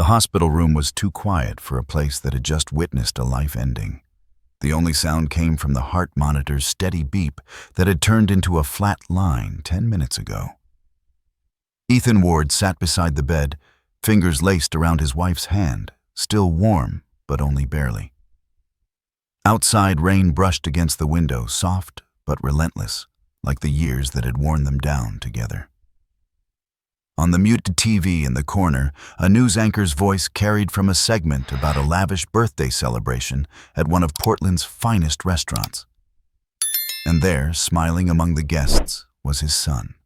The hospital room was too quiet for a place that had just witnessed a life ending. The only sound came from the heart monitor's steady beep that had turned into a flat line 10 minutes ago. Ethan Ward sat beside the bed, fingers laced around his wife's hand, still warm, but only barely. Outside, rain brushed against the window, soft but relentless, like the years that had worn them down together. On the muted TV in the corner, a news anchor's voice carried from a segment about a lavish birthday celebration at one of Portland's finest restaurants. And there, smiling among the guests, was his son.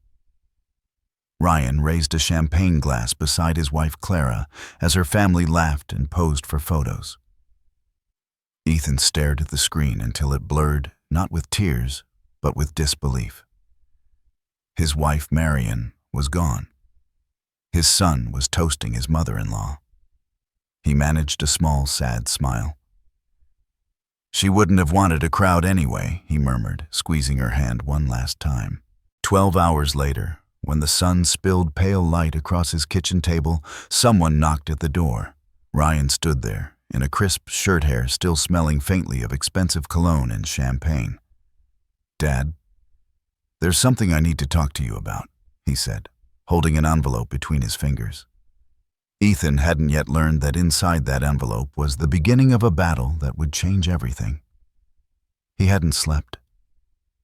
Ryan raised a champagne glass beside his wife Clara as her family laughed and posed for photos. Ethan stared at the screen until it blurred, not with tears, but with disbelief. His wife Marion was gone. His son was toasting his mother-in-law. He managed a small, sad smile. "She wouldn't have wanted a crowd anyway," he murmured, squeezing her hand one last time. 12 hours later, when the sun spilled pale light across his kitchen table, someone knocked at the door. Ryan stood there, in a crisp shirt hair still smelling faintly of expensive cologne and champagne. "Dad, there's something I need to talk to you about," he said, holding an envelope between his fingers. Ethan hadn't yet learned that inside that envelope was the beginning of a battle that would change everything. He hadn't slept.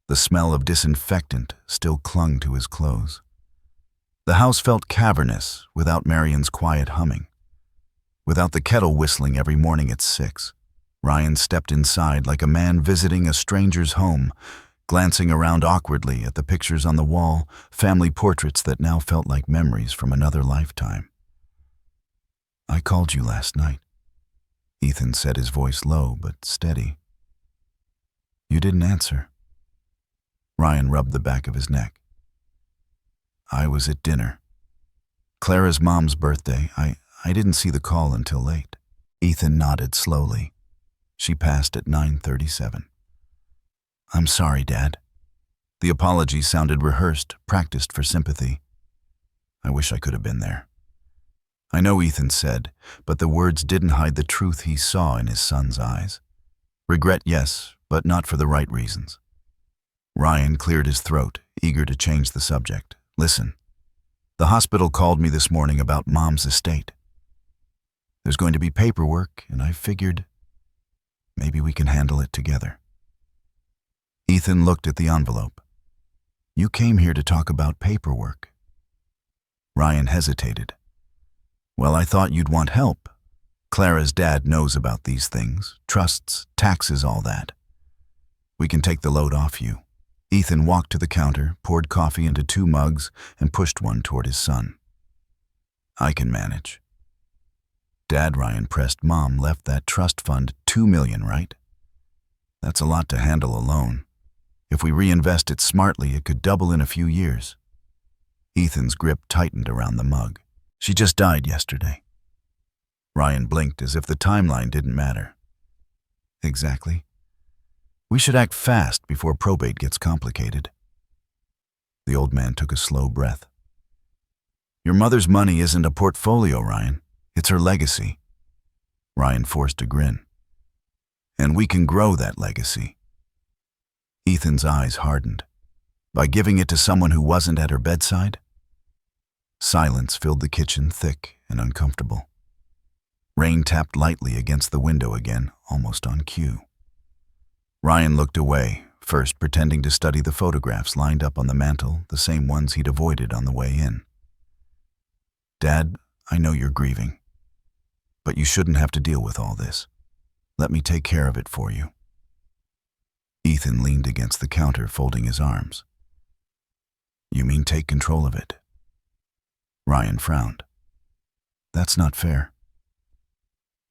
The smell of disinfectant still clung to his clothes. The house felt cavernous without Marion's quiet humming. Without the kettle whistling every morning at 6, Ryan stepped inside like a man visiting a stranger's home, glancing around awkwardly at the pictures on the wall, family portraits that now felt like memories from another lifetime. "I called you last night," Ethan said, his voice low but steady. "You didn't answer." Ryan rubbed the back of his neck. "I was at dinner. Clara's mom's birthday. I didn't see the call until late." Ethan nodded slowly. She passed at 9:37. "I'm sorry, Dad." The apology sounded rehearsed, practiced for sympathy. "I wish I could have been there." "I know," Ethan said, but the words didn't hide the truth he saw in his son's eyes. Regret, yes, but not for the right reasons. Ryan cleared his throat, eager to change the subject. "Listen, the hospital called me this morning about Mom's estate. There's going to be paperwork, and I figured maybe we can handle it together." Ethan looked at the envelope. "You came here to talk about paperwork." Ryan hesitated. "Well, I thought you'd want help. Clara's dad knows about these things, trusts, taxes, all that. We can take the load off you." Ethan walked to the counter, poured coffee into 2 mugs, and pushed one toward his son. "I can manage." "Dad," Ryan pressed, "Mom left that trust fund $2 million, right? That's a lot to handle alone. If we reinvest it smartly, it could double in a few years." Ethan's grip tightened around the mug. "She just died yesterday." Ryan blinked as if the timeline didn't matter. "Exactly. We should act fast before probate gets complicated." The old man took a slow breath. "Your mother's money isn't a portfolio, Ryan. It's her legacy." Ryan forced a grin. "And we can grow that legacy." Ethan's eyes hardened. "By giving it to someone who wasn't at her bedside?" Silence filled the kitchen, thick and uncomfortable. Rain tapped lightly against the window again, almost on cue. Ryan looked away, first pretending to study the photographs lined up on the mantel, the same ones he'd avoided on the way in. "Dad, I know you're grieving, but you shouldn't have to deal with all this. Let me take care of it for you." Ethan leaned against the counter, folding his arms. "You mean take control of it?" Ryan frowned. "That's not fair."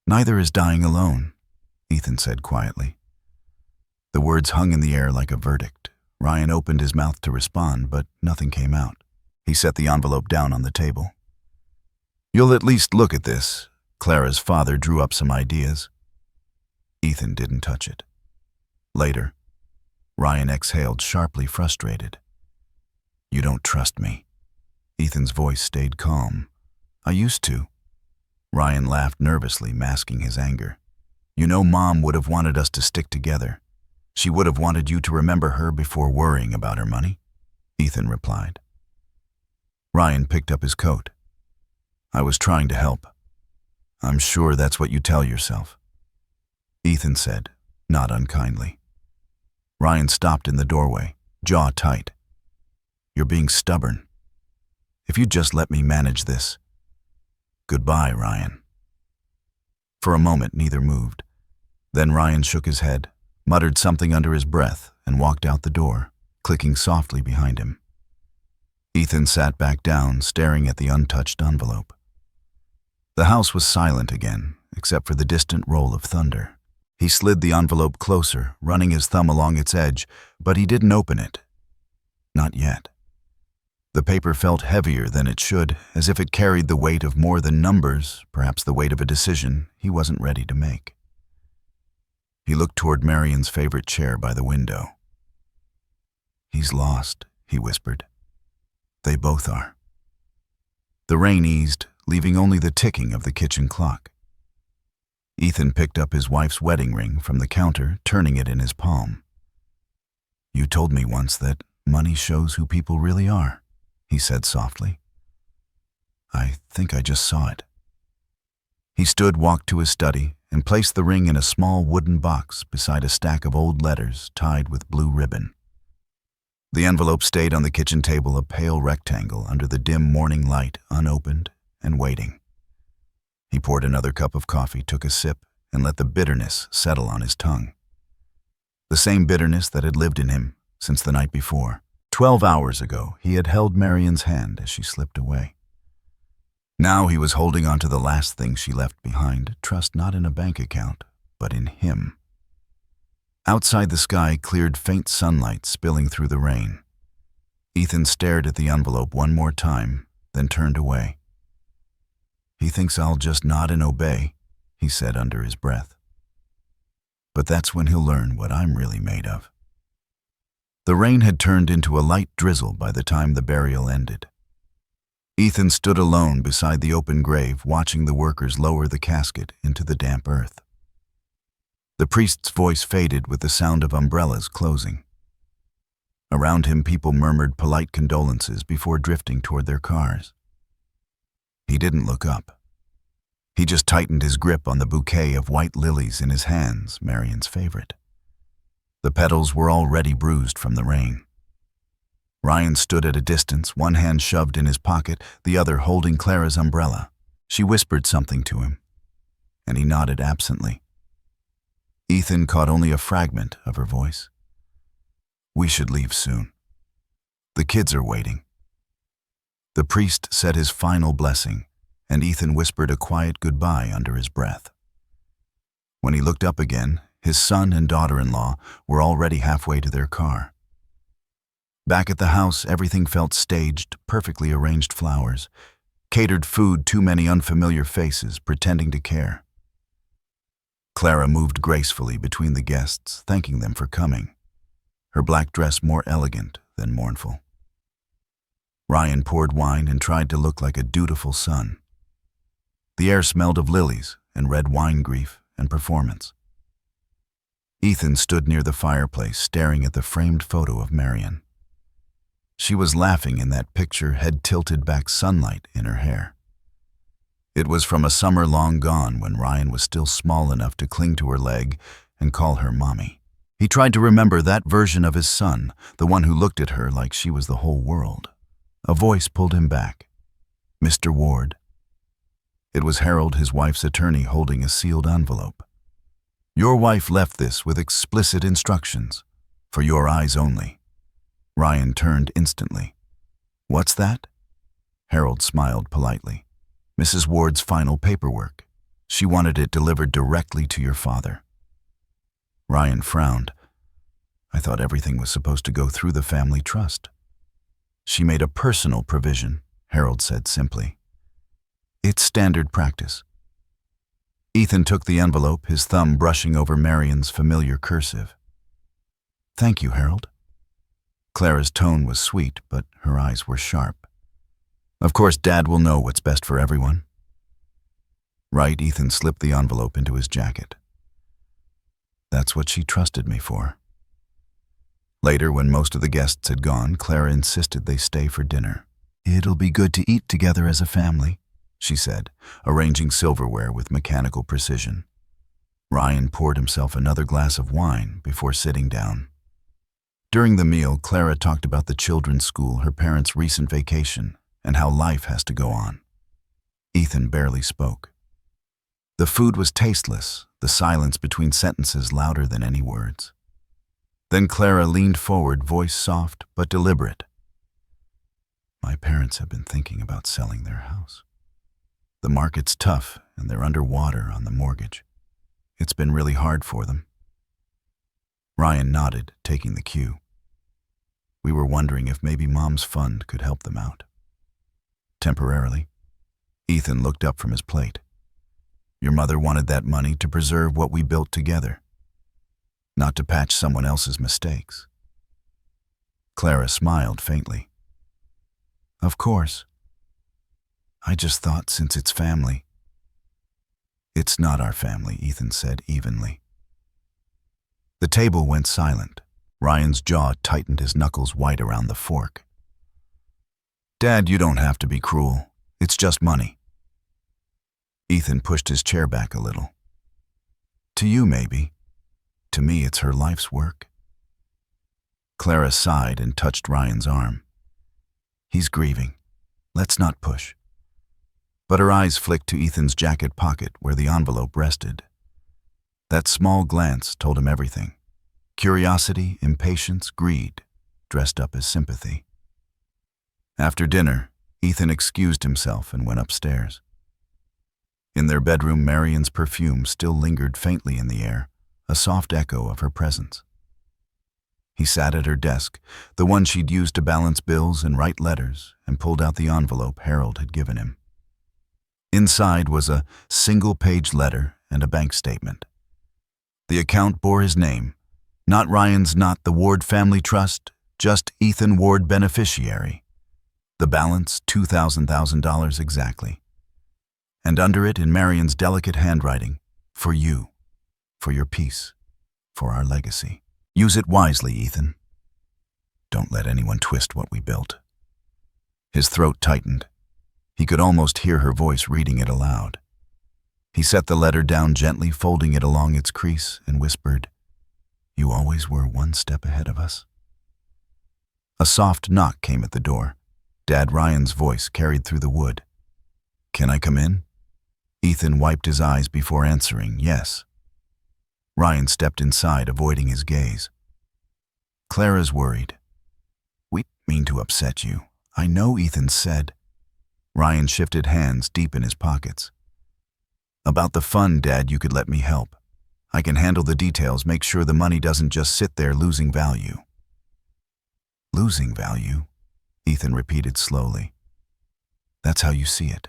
"Neither is dying alone," Ethan said quietly. The words hung in the air like a verdict. Ryan opened his mouth to respond, but nothing came out. He set the envelope down on the table. "You'll at least look at this." Clara's father drew up some ideas. Ethan didn't touch it. Later, Ryan exhaled, sharply frustrated. "You don't trust me." Ethan's voice stayed calm. "I used to. Ryan laughed nervously, masking his anger. You know, Mom would have wanted us to stick together. She would have wanted you to remember her before worrying about her money, Ethan replied. Ryan picked up his coat. I was trying to help. I'm sure that's what you tell yourself, Ethan said, not unkindly. Ryan stopped in the doorway, jaw tight. You're being stubborn. If you'd just let me manage this. Goodbye, Ryan. For a moment, neither moved. Then Ryan shook his head, muttered something under his breath, and walked out the door, clicking softly behind him. Ethan sat back down, staring at the untouched envelope. The house was silent again, except for the distant roll of thunder. He slid the envelope closer, running his thumb along its edge, but he didn't open it. Not yet. The paper felt heavier than it should, as if it carried the weight of more than numbers, perhaps the weight of a decision he wasn't ready to make. He looked toward Marion's favorite chair by the window. He's lost, he whispered. They both are. The rain eased, leaving only the ticking of the kitchen clock. Ethan picked up his wife's wedding ring from the counter, turning it in his palm. You told me once that money shows who people really are, he said softly. I think I just saw it. He walked to his study, and placed the ring in a small wooden box beside a stack of old letters tied with blue ribbon. The envelope stayed on the kitchen table, a pale rectangle under the dim morning light, unopened and waiting. He poured another cup of coffee, took a sip, and let the bitterness settle on his tongue. The same bitterness that had lived in him since the night before. 12 hours ago, he had held Marion's hand as she slipped away. Now he was holding on to the last thing she left behind, trust not in a bank account, but in him. Outside, the sky cleared, faint sunlight spilling through the rain. Ethan stared at the envelope one more time, then turned away. He thinks I'll just nod and obey, he said under his breath. But that's when he'll learn what I'm really made of. The rain had turned into a light drizzle by the time the burial ended. Ethan stood alone beside the open grave, watching the workers lower the casket into the damp earth. The priest's voice faded with the sound of umbrellas closing. Around him, people murmured polite condolences before drifting toward their cars. He didn't look up. He just tightened his grip on the bouquet of white lilies in his hands, Marion's favorite. The petals were already bruised from the rain. Ryan stood at a distance, one hand shoved in his pocket, the other holding Clara's umbrella. She whispered something to him, and he nodded absently. Ethan caught only a fragment of her voice. We should leave soon. The kids are waiting. The priest said his final blessing, and Ethan whispered a quiet goodbye under his breath. When he looked up again, his son and daughter-in-law were already halfway to their car. Back at the house, everything felt staged, perfectly arranged flowers, catered food, too many unfamiliar faces pretending to care. Clara moved gracefully between the guests, thanking them for coming, her black dress more elegant than mournful. Ryan poured wine and tried to look like a dutiful son. The air smelled of lilies and red wine, grief and performance. Ethan stood near the fireplace, staring at the framed photo of Marion. She was laughing in that picture, head tilted back, sunlight in her hair. It was from a summer long gone when Ryan was still small enough to cling to her leg and call her mommy. He tried to remember that version of his son, the one who looked at her like she was the whole world. A voice pulled him back. Mr. Ward. It was Harold, his wife's attorney, holding a sealed envelope. Your wife left this with explicit instructions. For your eyes only. Ryan turned instantly. What's that? Harold smiled politely. Mrs. Ward's final paperwork. She wanted it delivered directly to your father. Ryan frowned. I thought everything was supposed to go through the family trust. She made a personal provision, Harold said simply. It's standard practice. Ethan took the envelope, his thumb brushing over Marion's familiar cursive. Thank you, Harold. Clara's tone was sweet, but her eyes were sharp. Of course, Dad will know what's best for everyone. Right, Ethan slipped the envelope into his jacket. That's what she trusted me for. Later, when most of the guests had gone, Clara insisted they stay for dinner. It'll be good to eat together as a family, she said, arranging silverware with mechanical precision. Ryan poured himself another glass of wine before sitting down. During the meal, Clara talked about the children's school, her parents' recent vacation, and how life has to go on. Ethan barely spoke. The food was tasteless, the silence between sentences louder than any words. Then Clara leaned forward, voice soft but deliberate. My parents have been thinking about selling their house. The market's tough and they're underwater on the mortgage. It's been really hard for them. Ryan nodded, taking the cue. We were wondering if maybe Mom's fund could help them out. Temporarily. Ethan looked up from his plate. Your mother wanted that money to preserve what we built together, not to patch someone else's mistakes. Clara smiled faintly. Of course. I just thought since it's family. It's not our family, Ethan said evenly. The table went silent. Ryan's jaw tightened, his knuckles white around the fork. Dad, you don't have to be cruel. It's just money. Ethan pushed his chair back a little. To you, maybe. To me, it's her life's work. Clara sighed and touched Ryan's arm. He's grieving. Let's not push. But her eyes flicked to Ethan's jacket pocket where the envelope rested. That small glance told him everything. Curiosity, impatience, greed, dressed up as sympathy. After dinner, Ethan excused himself and went upstairs. In their bedroom, Marion's perfume still lingered faintly in the air, a soft echo of her presence. He sat at her desk, the one she'd used to balance bills and write letters, and pulled out the envelope Harold had given him. Inside was a single-page letter and a bank statement. The account bore his name, not Ryan's, not the Ward Family Trust, just Ethan Ward, beneficiary. The balance, $2,000 exactly. And under it, in Marion's delicate handwriting, for you, for your peace, for our legacy. Use it wisely, Ethan. Don't let anyone twist what we built. His throat tightened. He could almost hear her voice reading it aloud. He set the letter down gently, folding it along its crease, and whispered, You always were one step ahead of us. A soft knock came at the door. Dad Ryan's voice carried through the wood. Can I come in? Ethan wiped his eyes before answering, yes. Ryan stepped inside, avoiding his gaze. Clara's worried. We didn't mean to upset you. I know, Ethan said. Ryan shifted hands deep in his pockets. About the fund, Dad, you could let me help. I can handle the details, make sure the money doesn't just sit there losing value. Losing value? Ethan repeated slowly. That's how you see it.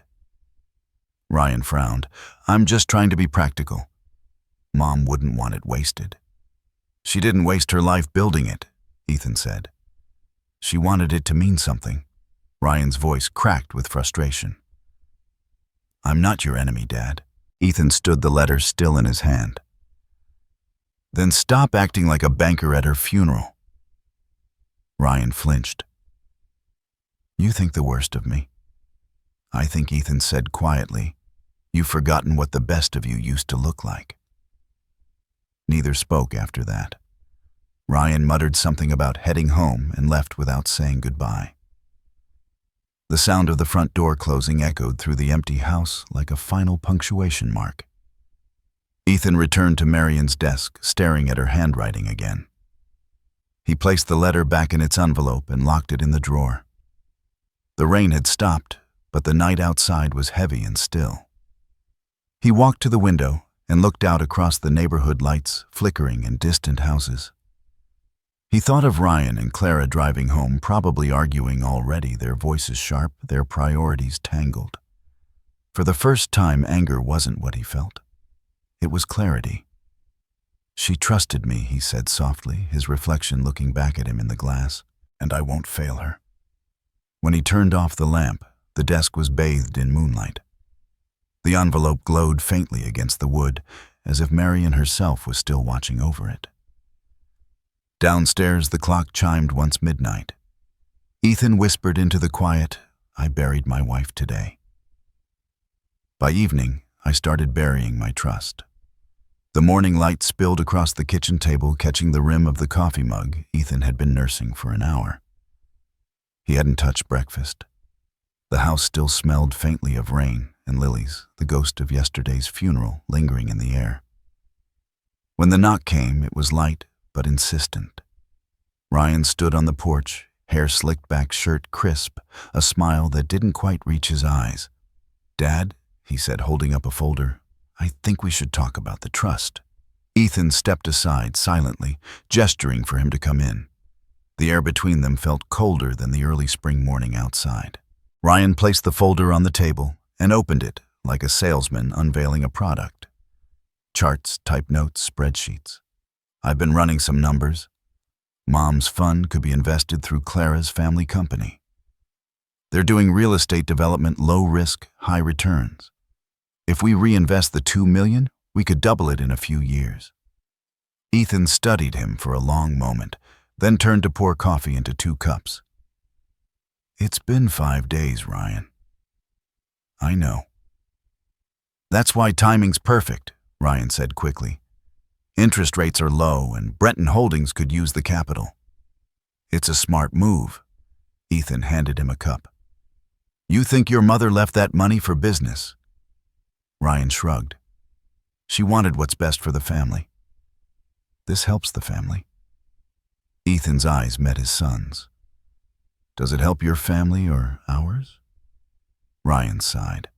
Ryan frowned. I'm just trying to be practical. Mom wouldn't want it wasted. She didn't waste her life building it, Ethan said. She wanted it to mean something. Ryan's voice cracked with frustration. I'm not your enemy, Dad. Ethan stood the letter still in his hand. Then stop acting like a banker at her funeral. Ryan flinched. You think the worst of me. I think, Ethan said quietly, you've forgotten what the best of you used to look like. Neither spoke after that. Ryan muttered something about heading home and left without saying goodbye. The sound of the front door closing echoed through the empty house like a final punctuation mark. Ethan returned to Marion's desk, staring at her handwriting again. He placed the letter back in its envelope and locked it in the drawer. The rain had stopped, but the night outside was heavy and still. He walked to the window and looked out across the neighborhood lights, flickering in distant houses. He thought of Ryan and Clara driving home, probably arguing already, their voices sharp, their priorities tangled. For the first time, anger wasn't what he felt. It was clarity. She trusted me, he said softly, his reflection looking back at him in the glass, and I won't fail her. When he turned off the lamp, the desk was bathed in moonlight. The envelope glowed faintly against the wood, as if Marion herself was still watching over it. Downstairs, the clock chimed once midnight. Ethan whispered into the quiet, "I buried my wife today." By evening, I started burying my trust. The morning light spilled across the kitchen table, catching the rim of the coffee mug Ethan had been nursing for an hour. He hadn't touched breakfast. The house still smelled faintly of rain and lilies, the ghost of yesterday's funeral lingering in the air. When the knock came, it was light but insistent. Ryan stood on the porch, hair slicked back, shirt crisp, a smile that didn't quite reach his eyes. "Dad," he said, holding up a folder, "I think we should talk about the trust." Ethan stepped aside silently, gesturing for him to come in. The air between them felt colder than the early spring morning outside. Ryan placed the folder on the table and opened it like a salesman unveiling a product. Charts, typed notes, spreadsheets. "I've been running some numbers. Mom's fund could be invested through Clara's family company. They're doing real estate development, low risk, high returns. If we reinvest the $2 million, we could double it in a few years." Ethan studied him for a long moment, then turned to pour coffee into 2 cups. "It's been 5 days, Ryan." "I know." "That's why timing's perfect," Ryan said quickly. "Interest rates are low, and Brenton Holdings could use the capital." "It's a smart move." Ethan handed him a cup. "You think your mother left that money for business?" Ryan shrugged. "She wanted what's best for the family." "This helps the family." Ethan's eyes met his son's. "Does it help your family or ours?" Ryan sighed.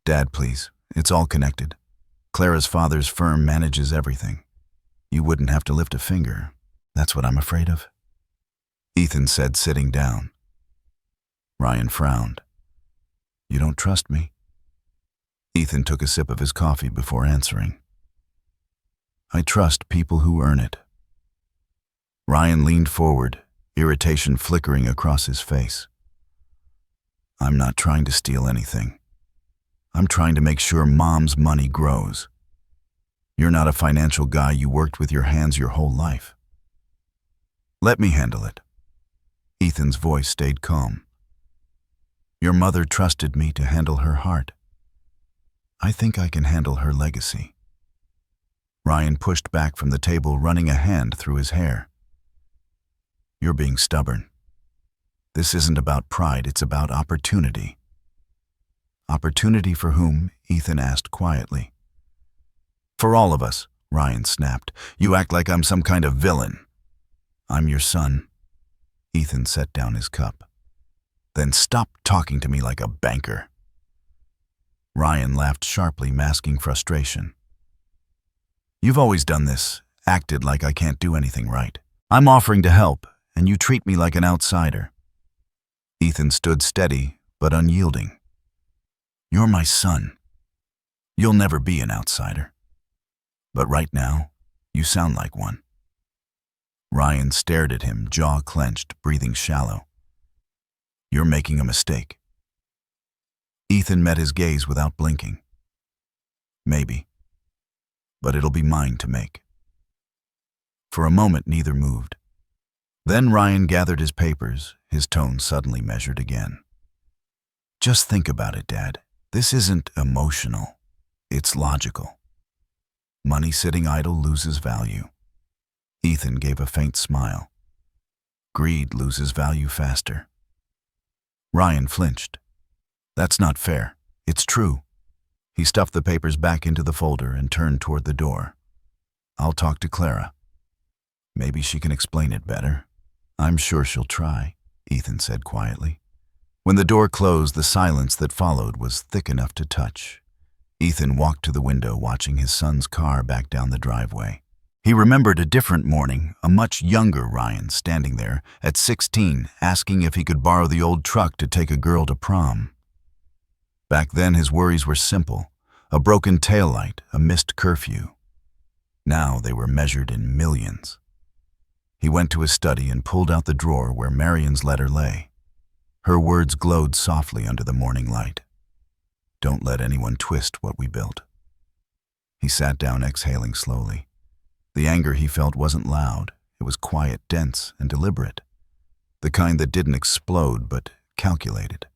"Dad, please. It's all connected. Clara's father's firm manages everything. You wouldn't have to lift a finger. That's what I'm afraid of." Ethan said, sitting down. Ryan frowned. "You don't trust me?" Ethan took a sip of his coffee before answering. "I trust people who earn it." Ryan leaned forward, irritation flickering across his face. "I'm not trying to steal anything. I'm trying to make sure Mom's money grows. You're not a financial guy. You worked with your hands your whole life." "Let me handle it." Ethan's voice stayed calm. "Your mother trusted me to handle her heart. I think I can handle her legacy." Ryan pushed back from the table, running a hand through his hair. "You're being stubborn. This isn't about pride, it's about opportunity." "Opportunity for whom?" Ethan asked quietly. "For all of us," Ryan snapped. "You act like I'm some kind of villain." "I'm your son." Ethan set down his cup. "Then stop talking to me like a banker." Ryan laughed sharply, masking frustration. "You've always done this, acted like I can't do anything right. I'm offering to help, and you treat me like an outsider." Ethan stood steady, but unyielding. "You're my son. You'll never be an outsider. But right now, you sound like one." Ryan stared at him, jaw clenched, breathing shallow. "You're making a mistake." Ethan met his gaze without blinking. "Maybe. But it'll be mine to make." For a moment, neither moved. Then Ryan gathered his papers, his tone suddenly measured again. "Just think about it, Dad. This isn't emotional. It's logical. Money sitting idle loses value." Ethan gave a faint smile. "Greed loses value faster." Ryan flinched. "That's not fair. It's true." He stuffed the papers back into the folder and turned toward the door. "I'll talk to Clara. Maybe she can explain it better." "I'm sure she'll try," Ethan said quietly. When the door closed, the silence that followed was thick enough to touch. Ethan walked to the window, watching his son's car back down the driveway. He remembered a different morning, a much younger Ryan standing there, at 16, asking if he could borrow the old truck to take a girl to prom. Back then, his worries were simple: a broken taillight, a missed curfew. Now they were measured in millions. He went to his study and pulled out the drawer where Marion's letter lay. Her words glowed softly under the morning light. Don't let anyone twist what we built. He sat down, exhaling slowly. The anger he felt wasn't loud. It was quiet, dense, and deliberate. The kind that didn't explode, but calculated.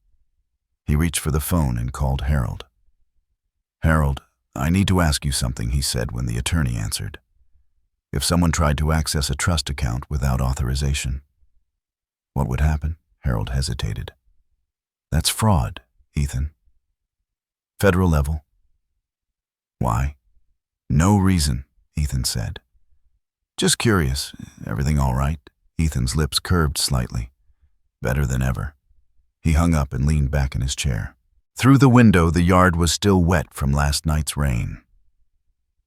He reached for the phone and called Harold. "Harold, I need to ask you something," he said when the attorney answered. "If someone tried to access a trust account without authorization, what would happen?" Harold hesitated. "That's fraud, Ethan. Federal level." "Why?" "No reason," Ethan said. "Just curious. Everything all right?" Ethan's lips curved slightly. "Better than ever." He hung up and leaned back in his chair. Through the window, the yard was still wet from last night's rain.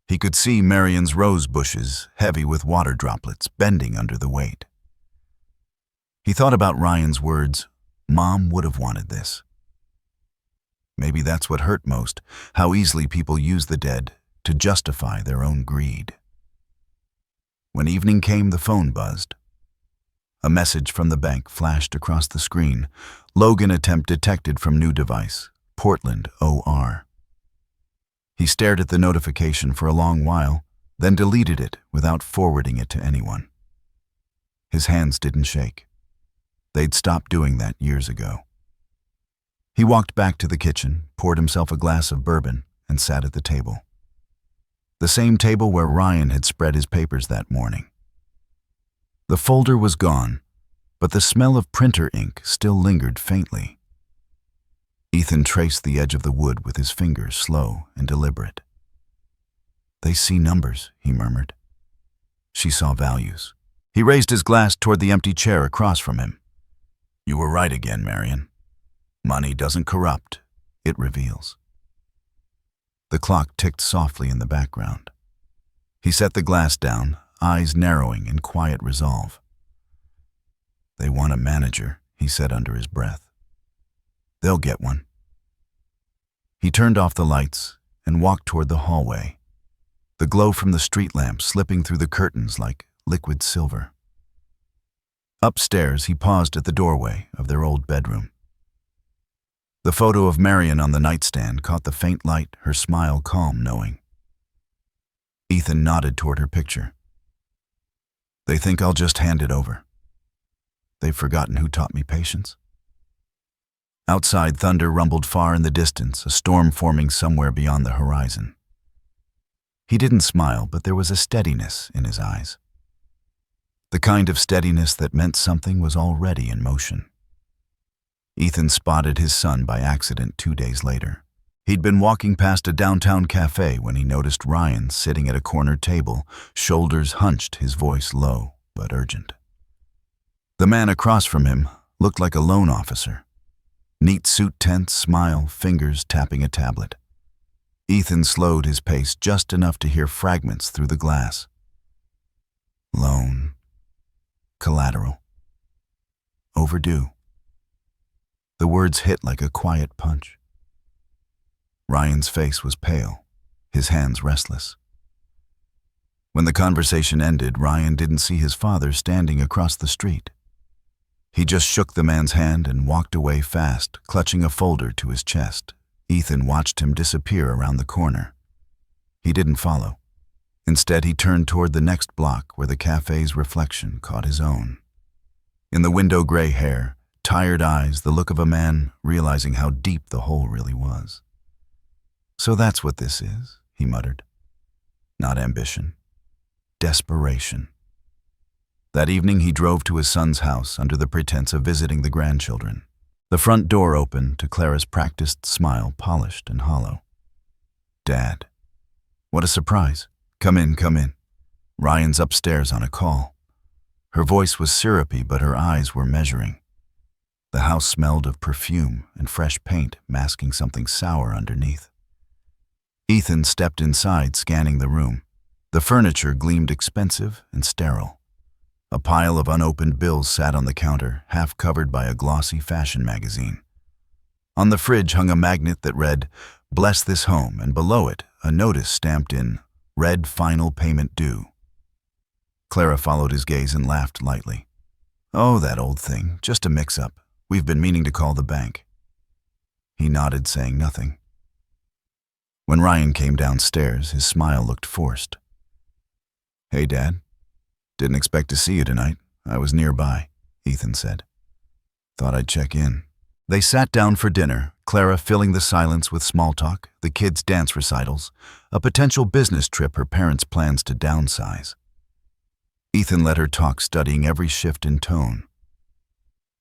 He could see Marion's rose bushes, heavy with water droplets, bending under the weight. He thought about Ryan's words, "Mom would have wanted this." Maybe that's what hurt most, how easily people use the dead to justify their own greed. When evening came, the phone buzzed. A message from the bank flashed across the screen. "Logan attempt detected from new device. Portland, OR." He stared at the notification for a long while, then deleted it without forwarding it to anyone. His hands didn't shake. They'd stopped doing that years ago. He walked back to the kitchen, poured himself a glass of bourbon, and sat at the table. The same table where Ryan had spread his papers that morning. The folder was gone, but the smell of printer ink still lingered faintly. Ethan traced the edge of the wood with his fingers, slow and deliberate. "They see numbers," he murmured. She saw values. He raised his glass toward the empty chair across from him. "You were right again, Marion. Money doesn't corrupt, it reveals." The clock ticked softly in the background. He set the glass down, eyes narrowing in quiet resolve. "They want a manager," he said under his breath. "They'll get one." He turned off the lights and walked toward the hallway, the glow from the street lamp slipping through the curtains like liquid silver. Upstairs, he paused at the doorway of their old bedroom. The photo of Marion on the nightstand caught the faint light, her smile calm, knowing. Ethan nodded toward her picture. "They think I'll just hand it over. They've forgotten who taught me patience." Outside, thunder rumbled far in the distance, a storm forming somewhere beyond the horizon. He didn't smile, but there was a steadiness in his eyes. The kind of steadiness that meant something was already in motion. Ethan spotted his son by accident 2 days later. He'd been walking past a downtown cafe when he noticed Ryan sitting at a corner table, shoulders hunched, his voice low but urgent. The man across from him looked like a loan officer. Neat suit tense, smile, fingers tapping a tablet. Ethan slowed his pace just enough to hear fragments through the glass. Loan. Collateral. Overdue. The words hit like a quiet punch. Ryan's face was pale, his hands restless. When the conversation ended, Ryan didn't see his father standing across the street. He just shook the man's hand and walked away fast, clutching a folder to his chest. Ethan watched him disappear around the corner. He didn't follow. Instead, he turned toward the next block where the cafe's reflection caught his own. In the window, gray hair, tired eyes, the look of a man realizing how deep the hole really was. "So that's what this is," he muttered. "Not ambition. Desperation." That evening he drove to his son's house under the pretense of visiting the grandchildren. The front door opened to Clara's practiced smile, polished and hollow. "Dad. What a surprise. Come in, come in. Ryan's upstairs on a call." Her voice was syrupy, but her eyes were measuring. The house smelled of perfume and fresh paint, masking something sour underneath. Ethan stepped inside, scanning the room. The furniture gleamed expensive and sterile. A pile of unopened bills sat on the counter, half covered by a glossy fashion magazine. On the fridge hung a magnet that read, "Bless this home," and below it, a notice stamped in, "Red final payment due." Clara followed his gaze and laughed lightly. "Oh, that old thing, just a mix-up. We've been meaning to call the bank." He nodded, saying nothing. When Ryan came downstairs, his smile looked forced. "Hey, Dad. Didn't expect to see you tonight. I was nearby," Ethan said. "Thought I'd check in." They sat down for dinner, Clara filling the silence with small talk, the kids' dance recitals, a potential business trip her parents' plans to downsize. Ethan let her talk, studying every shift in tone.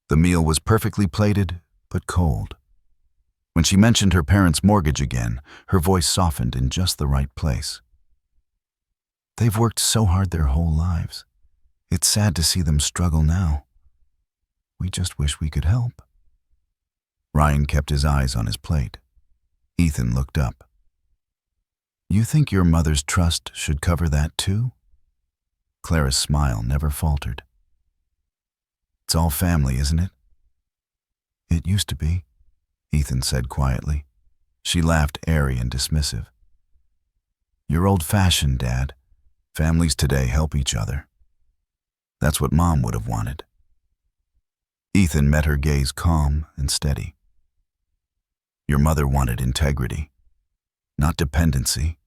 The meal was perfectly plated, but cold. When she mentioned her parents' mortgage again, her voice softened in just the right place. "They've worked so hard their whole lives. It's sad to see them struggle now. We just wish we could help." Ryan kept his eyes on his plate. Ethan looked up. "You think your mother's trust should cover that too?" Clara's smile never faltered. "It's all family, isn't it?" "It used to be," Ethan said quietly. She laughed, airy and dismissive. "You're old-fashioned, Dad. Families today help each other. That's what Mom would have wanted." Ethan met her gaze, calm and steady. "Your mother wanted integrity, not dependency."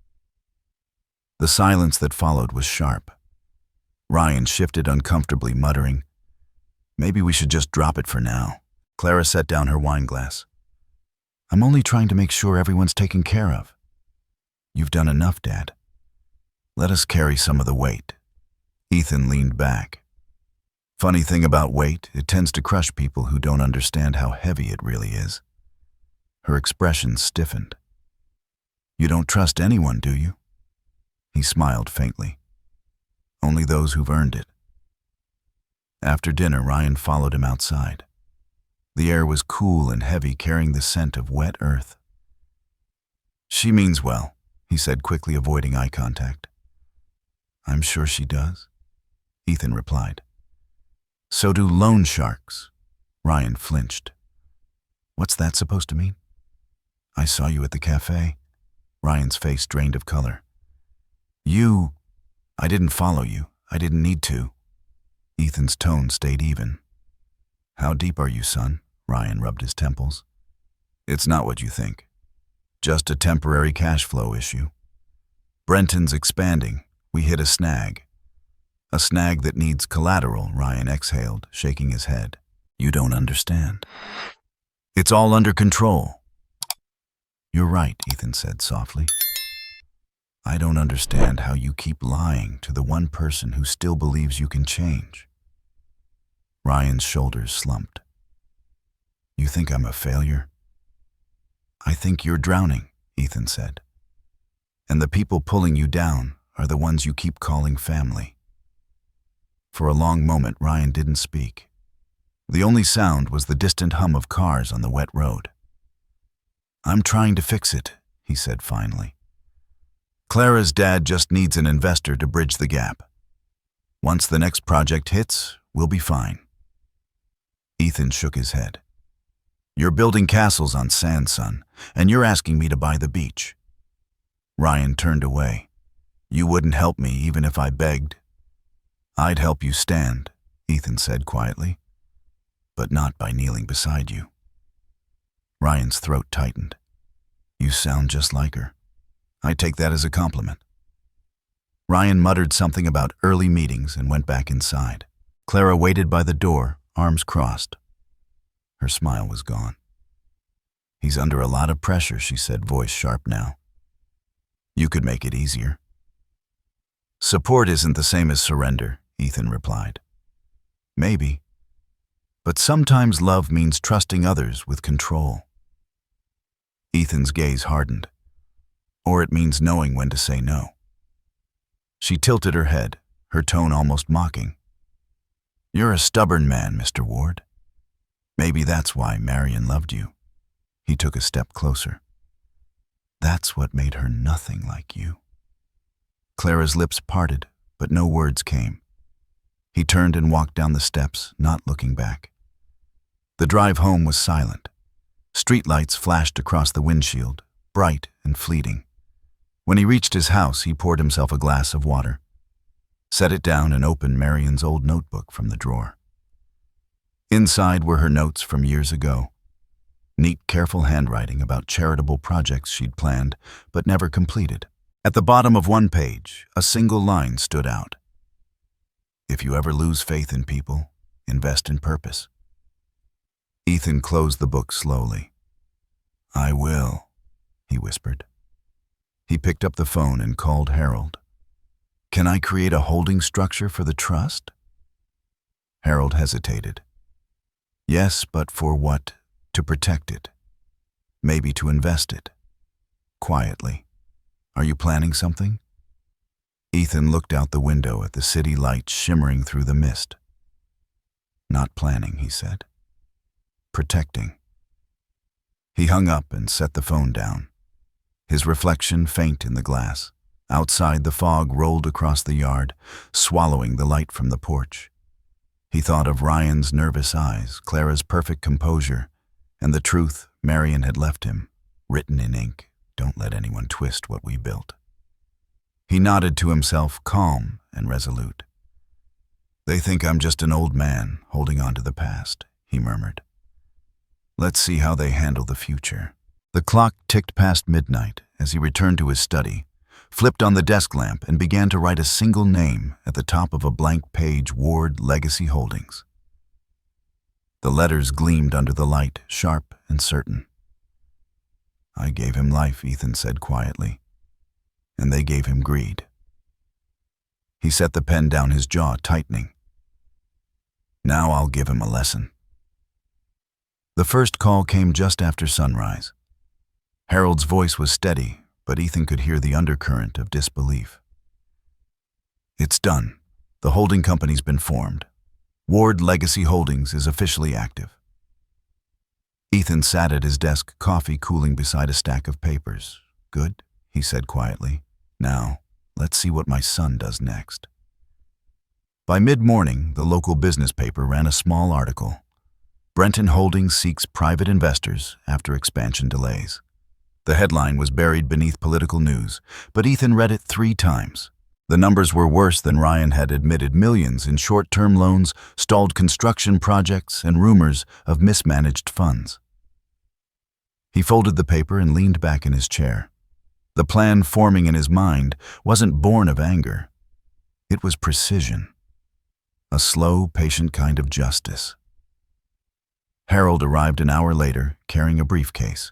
The silence that followed was sharp. Ryan shifted uncomfortably, muttering, "Maybe we should just drop it for now." Clara set down her wine glass. "I'm only trying to make sure everyone's taken care of." "You've done enough, Dad. Let us carry some of the weight." Ethan leaned back. "Funny thing about weight, it tends to crush people who don't understand how heavy it really is." Her expression stiffened. "You don't trust anyone, do you?" He smiled faintly. "Only those who've earned it." After dinner, Ryan followed him outside. The air was cool and heavy, carrying the scent of wet earth. "She means well," he said, quickly avoiding eye contact. "I'm sure she does," Ethan replied. "So do loan sharks." Ryan flinched. "What's that supposed to mean?" "I saw you at the cafe." Ryan's face drained of color. I didn't follow you. I didn't need to." Ethan's tone stayed even. "How deep are you, son?" Ryan rubbed his temples. "It's not what you think. Just a temporary cash flow issue. Brenton's expanding. We hit a snag. A snag that needs collateral," Ryan exhaled, shaking his head. "You don't understand. It's all under control." "You're right," Ethan said softly. "I don't understand how you keep lying to the one person who still believes you can change." Ryan's shoulders slumped. "You think I'm a failure?" "I think you're drowning," Ethan said. "And the people pulling you down are the ones you keep calling family." For a long moment, Ryan didn't speak. The only sound was the distant hum of cars on the wet road. "I'm trying to fix it," he said finally. "Clara's dad just needs an investor to bridge the gap. Once the next project hits, we'll be fine." Ethan shook his head. "You're building castles on sand, son, and you're asking me to buy the beach." Ryan turned away. "You wouldn't help me even if I begged." "I'd help you stand," Ethan said quietly, "but not by kneeling beside you." Ryan's throat tightened. "You sound just like her. I take that as a compliment." Ryan muttered something about early meetings and went back inside. Clara waited by the door, arms crossed. Her smile was gone. "He's under a lot of pressure," she said, voice sharp now. "You could make it easier." "Support isn't the same as surrender," Ethan replied. "Maybe. But sometimes love means trusting others with control." Ethan's gaze hardened. "Or it means knowing when to say no." She tilted her head, her tone almost mocking. "You're a stubborn man, Mr. Ward. Maybe that's why Marion loved you." He took a step closer. "That's what made her nothing like you." Clara's lips parted, but no words came. He turned and walked down the steps, not looking back. The drive home was silent. Streetlights flashed across the windshield, bright and fleeting. When he reached his house, he poured himself a glass of water, set it down, and opened Marion's old notebook from the drawer. Inside were her notes from years ago. Neat, careful handwriting about charitable projects she'd planned but never completed. At the bottom of one page, a single line stood out. If you ever lose faith in people, invest in purpose. Ethan closed the book slowly. I will, he whispered. He picked up the phone and called Harold. Can I create a holding structure for the trust? Harold hesitated. Yes, but for what? To protect it. Maybe to invest it. Quietly. Are you planning something? Ethan looked out the window at the city lights shimmering through the mist. Not planning, he said. Protecting. He hung up and set the phone down, his reflection faint in the glass. Outside, the fog rolled across the yard, swallowing the light from the porch. He thought of Ryan's nervous eyes, Clara's perfect composure, and the truth Marion had left him, written in ink, don't let anyone twist what we built. He nodded to himself, calm and resolute. They think I'm just an old man holding on to the past, he murmured. Let's see how they handle the future. The clock ticked past midnight as he returned to his study, flipped on the desk lamp, and began to write a single name at the top of a blank page: Ward Legacy Holdings. The letters gleamed under the light, sharp and certain. I gave him life, Ethan said quietly, and they gave him greed. He set the pen down, his jaw tightening. Now I'll give him a lesson. The first call came just after sunrise. Harold's voice was steady, but Ethan could hear the undercurrent of disbelief. It's done. The holding company's been formed. Ward Legacy Holdings is officially active. Ethan sat at his desk, coffee cooling beside a stack of papers. Good, he said quietly. Now, let's see what my son does next. By mid-morning, the local business paper ran a small article. Brenton Holdings seeks private investors after expansion delays. The headline was buried beneath political news, but Ethan read it 3 times. The numbers were worse than Ryan had admitted: millions in short-term loans, stalled construction projects, and rumors of mismanaged funds. He folded the paper and leaned back in his chair. The plan forming in his mind wasn't born of anger. It was precision. A slow, patient kind of justice. Harold arrived an hour later, carrying a briefcase.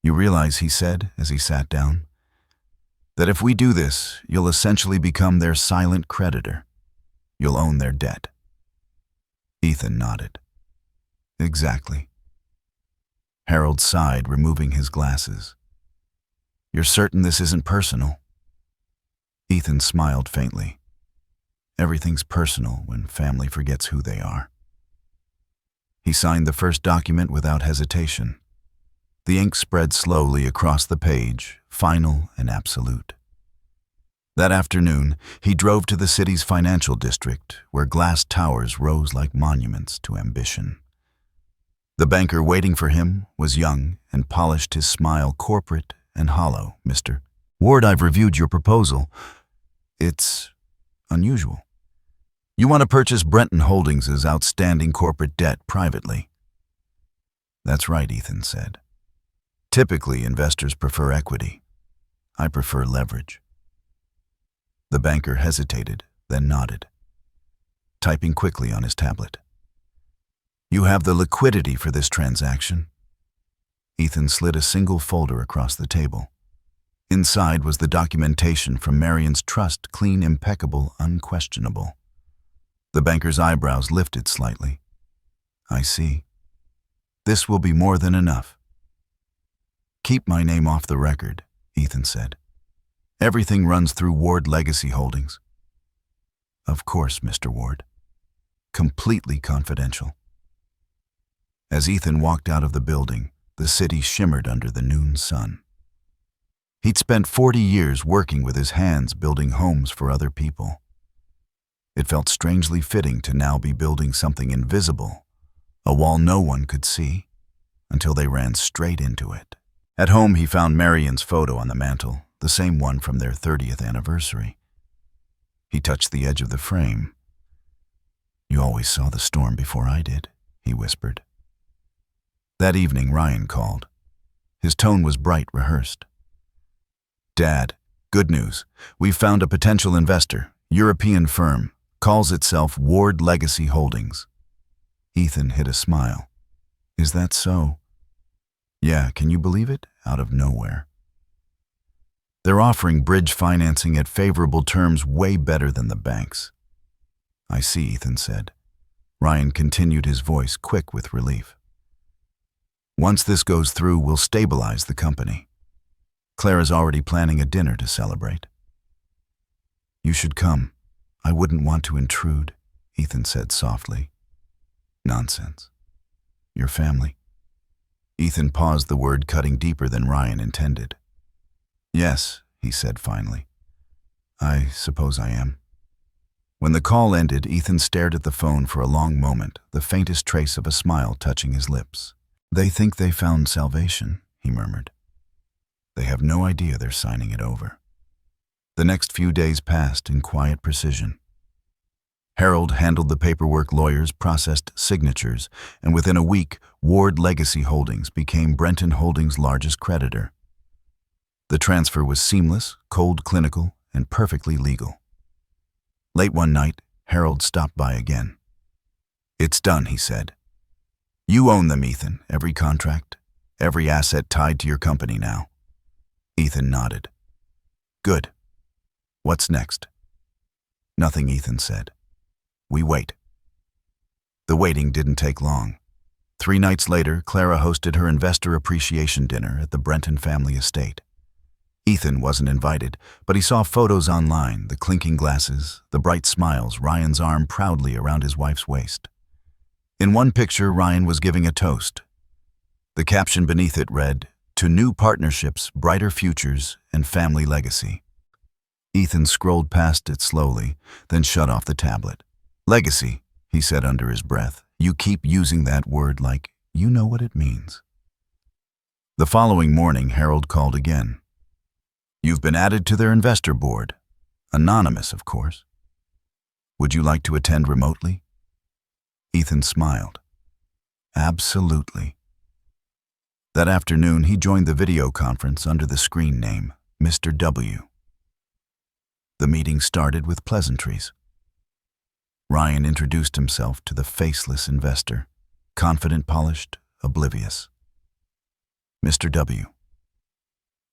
You realize, he said as he sat down, that if we do this, you'll essentially become their silent creditor. You'll own their debt. Ethan nodded. Exactly. Harold sighed, removing his glasses. You're certain this isn't personal? Ethan smiled faintly. Everything's personal when family forgets who they are. He signed the first document without hesitation. The ink spread slowly across the page, final and absolute. That afternoon, he drove to the city's financial district, where glass towers rose like monuments to ambition. The banker waiting for him was young and polished, his smile corporate and hollow. Mr. Ward, I've reviewed your proposal. It's unusual. You want to purchase Brenton Holdings' outstanding corporate debt privately. That's right, Ethan said. Typically, investors prefer equity. I prefer leverage. The banker hesitated, then nodded, typing quickly on his tablet. You have the liquidity for this transaction. Ethan slid a single folder across the table. Inside was the documentation from Marion's trust, clean, impeccable, unquestionable. The banker's eyebrows lifted slightly. I see. This will be more than enough. Keep my name off the record, Ethan said. Everything runs through Ward Legacy Holdings. Of course, Mr. Ward. Completely confidential. As Ethan walked out of the building, the city shimmered under the noon sun. He'd spent 40 years working with his hands, building homes for other people. It felt strangely fitting to now be building something invisible, a wall no one could see, until they ran straight into it. At home, he found Marion's photo on the mantel, the same one from their 30th anniversary. He touched the edge of the frame. You always saw the storm before I did, he whispered. That evening, Ryan called. His tone was bright, rehearsed. "Dad, good news. We've found a potential investor, European firm, calls itself Ward Legacy Holdings." Ethan hid a smile. "Is that so?" "Yeah, can you believe it? Out of nowhere. They're offering bridge financing at favorable terms, way better than the banks." "I see," Ethan said. Ryan continued, his voice quick with relief. "Once this goes through, we'll stabilize the company. Clara's already planning a dinner to celebrate." "You should come. I wouldn't want to intrude," Ethan said softly. "Nonsense. Your family." Ethan paused, the word cutting deeper than Ryan intended. "Yes," he said finally. "I suppose I am." When the call ended, Ethan stared at the phone for a long moment, the faintest trace of a smile touching his lips. "They think they found salvation," he murmured. "They have no idea they're signing it over." The next few days passed in quiet precision. Harold handled the paperwork, lawyers processed signatures, and within a week, Ward Legacy Holdings became Brenton Holdings' largest creditor. The transfer was seamless, cold, clinical, and perfectly legal. Late one night, Harold stopped by again. "It's done," he said. "You own them, Ethan, every contract, every asset tied to your company now." Ethan nodded. "Good. What's next?" "Nothing," Ethan said. "We wait." The waiting didn't take long. 3 nights later, Clara hosted her investor appreciation dinner at the Brenton family estate. Ethan wasn't invited, but he saw photos online, the clinking glasses, the bright smiles, Ryan's arm proudly around his wife's waist. In one picture, Ryan was giving a toast. The caption beneath it read, "To new partnerships, brighter futures, and family legacy." Ethan scrolled past it slowly, then shut off the tablet. "Legacy," he said under his breath. "You keep using that word like you know what it means." The following morning, Harold called again. "You've been added to their investor board. Anonymous, of course. Would you like to attend remotely?" Ethan smiled. "Absolutely." That afternoon, he joined the video conference under the screen name Mr. W. The meeting started with pleasantries. Ryan introduced himself to the faceless investor, confident, polished, oblivious. "Mr. W."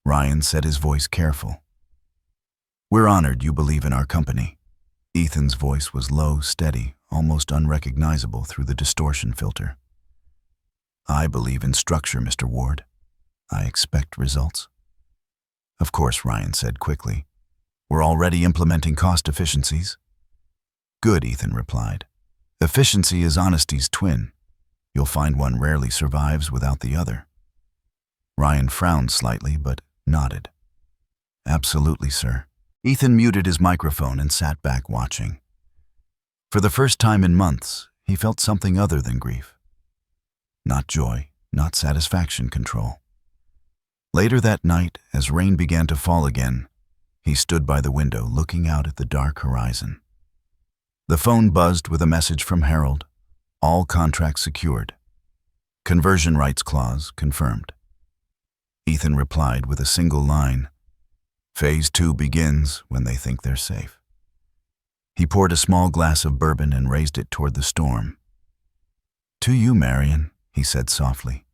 Ryan said, his voice careful. "We're honored you believe in our company." Ethan's voice was low, steady, almost unrecognizable through the distortion filter. "I believe in structure, Mr. Ward. I expect results." "Of course," Ryan said quickly. "We're already implementing cost efficiencies." "Good," Ethan replied. "Efficiency is honesty's twin. You'll find one rarely survives without the other." Ryan frowned slightly, but nodded. "Absolutely, sir." Ethan muted his microphone and sat back watching. For the first time in months, he felt something other than grief. Not joy, not satisfaction, control. Later that night, as rain began to fall again, he stood by the window looking out at the dark horizon. The phone buzzed with a message from Harold. All contracts secured. Conversion rights clause confirmed. Ethan replied with a single line. Phase 2 begins when they think they're safe. He poured a small glass of bourbon and raised it toward the storm. "To you, Marion," he said softly.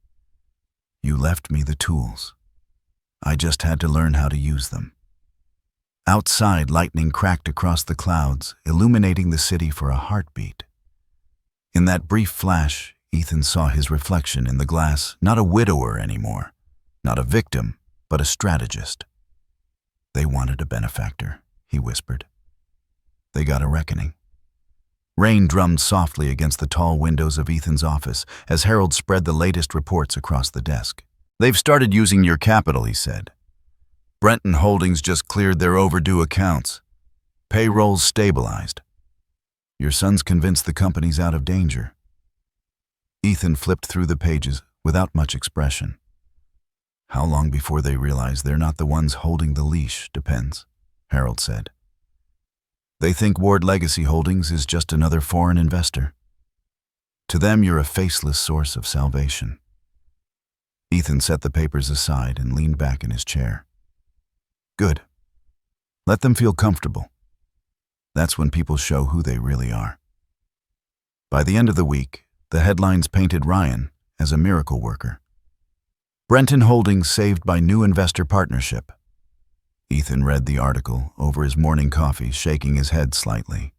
"You left me the tools. I just had to learn how to use them." Outside, lightning cracked across the clouds, illuminating the city for a heartbeat. In that brief flash, Ethan saw his reflection in the glass, not a widower anymore, not a victim, but a strategist. "They wanted a benefactor," he whispered. "They got a reckoning." Rain drummed softly against the tall windows of Ethan's office as Harold spread the latest reports across the desk. "They've started using your capital," he said. "Brenton Holdings just cleared their overdue accounts. Payroll's stabilized. Your son's convinced the company's out of danger." Ethan flipped through the pages without much expression. "How long before they realize they're not the ones holding the leash depends," Harold said. "They think Ward Legacy Holdings is just another foreign investor. To them, you're a faceless source of salvation. Ethan set the papers aside and leaned back in his chair. Good. Let them feel comfortable. That's when people show who they really are. By the end of the week, the headlines painted Ryan as a miracle worker. Brenton Holdings saved by new investor partnership. Ethan read the article over his morning coffee, shaking his head slightly.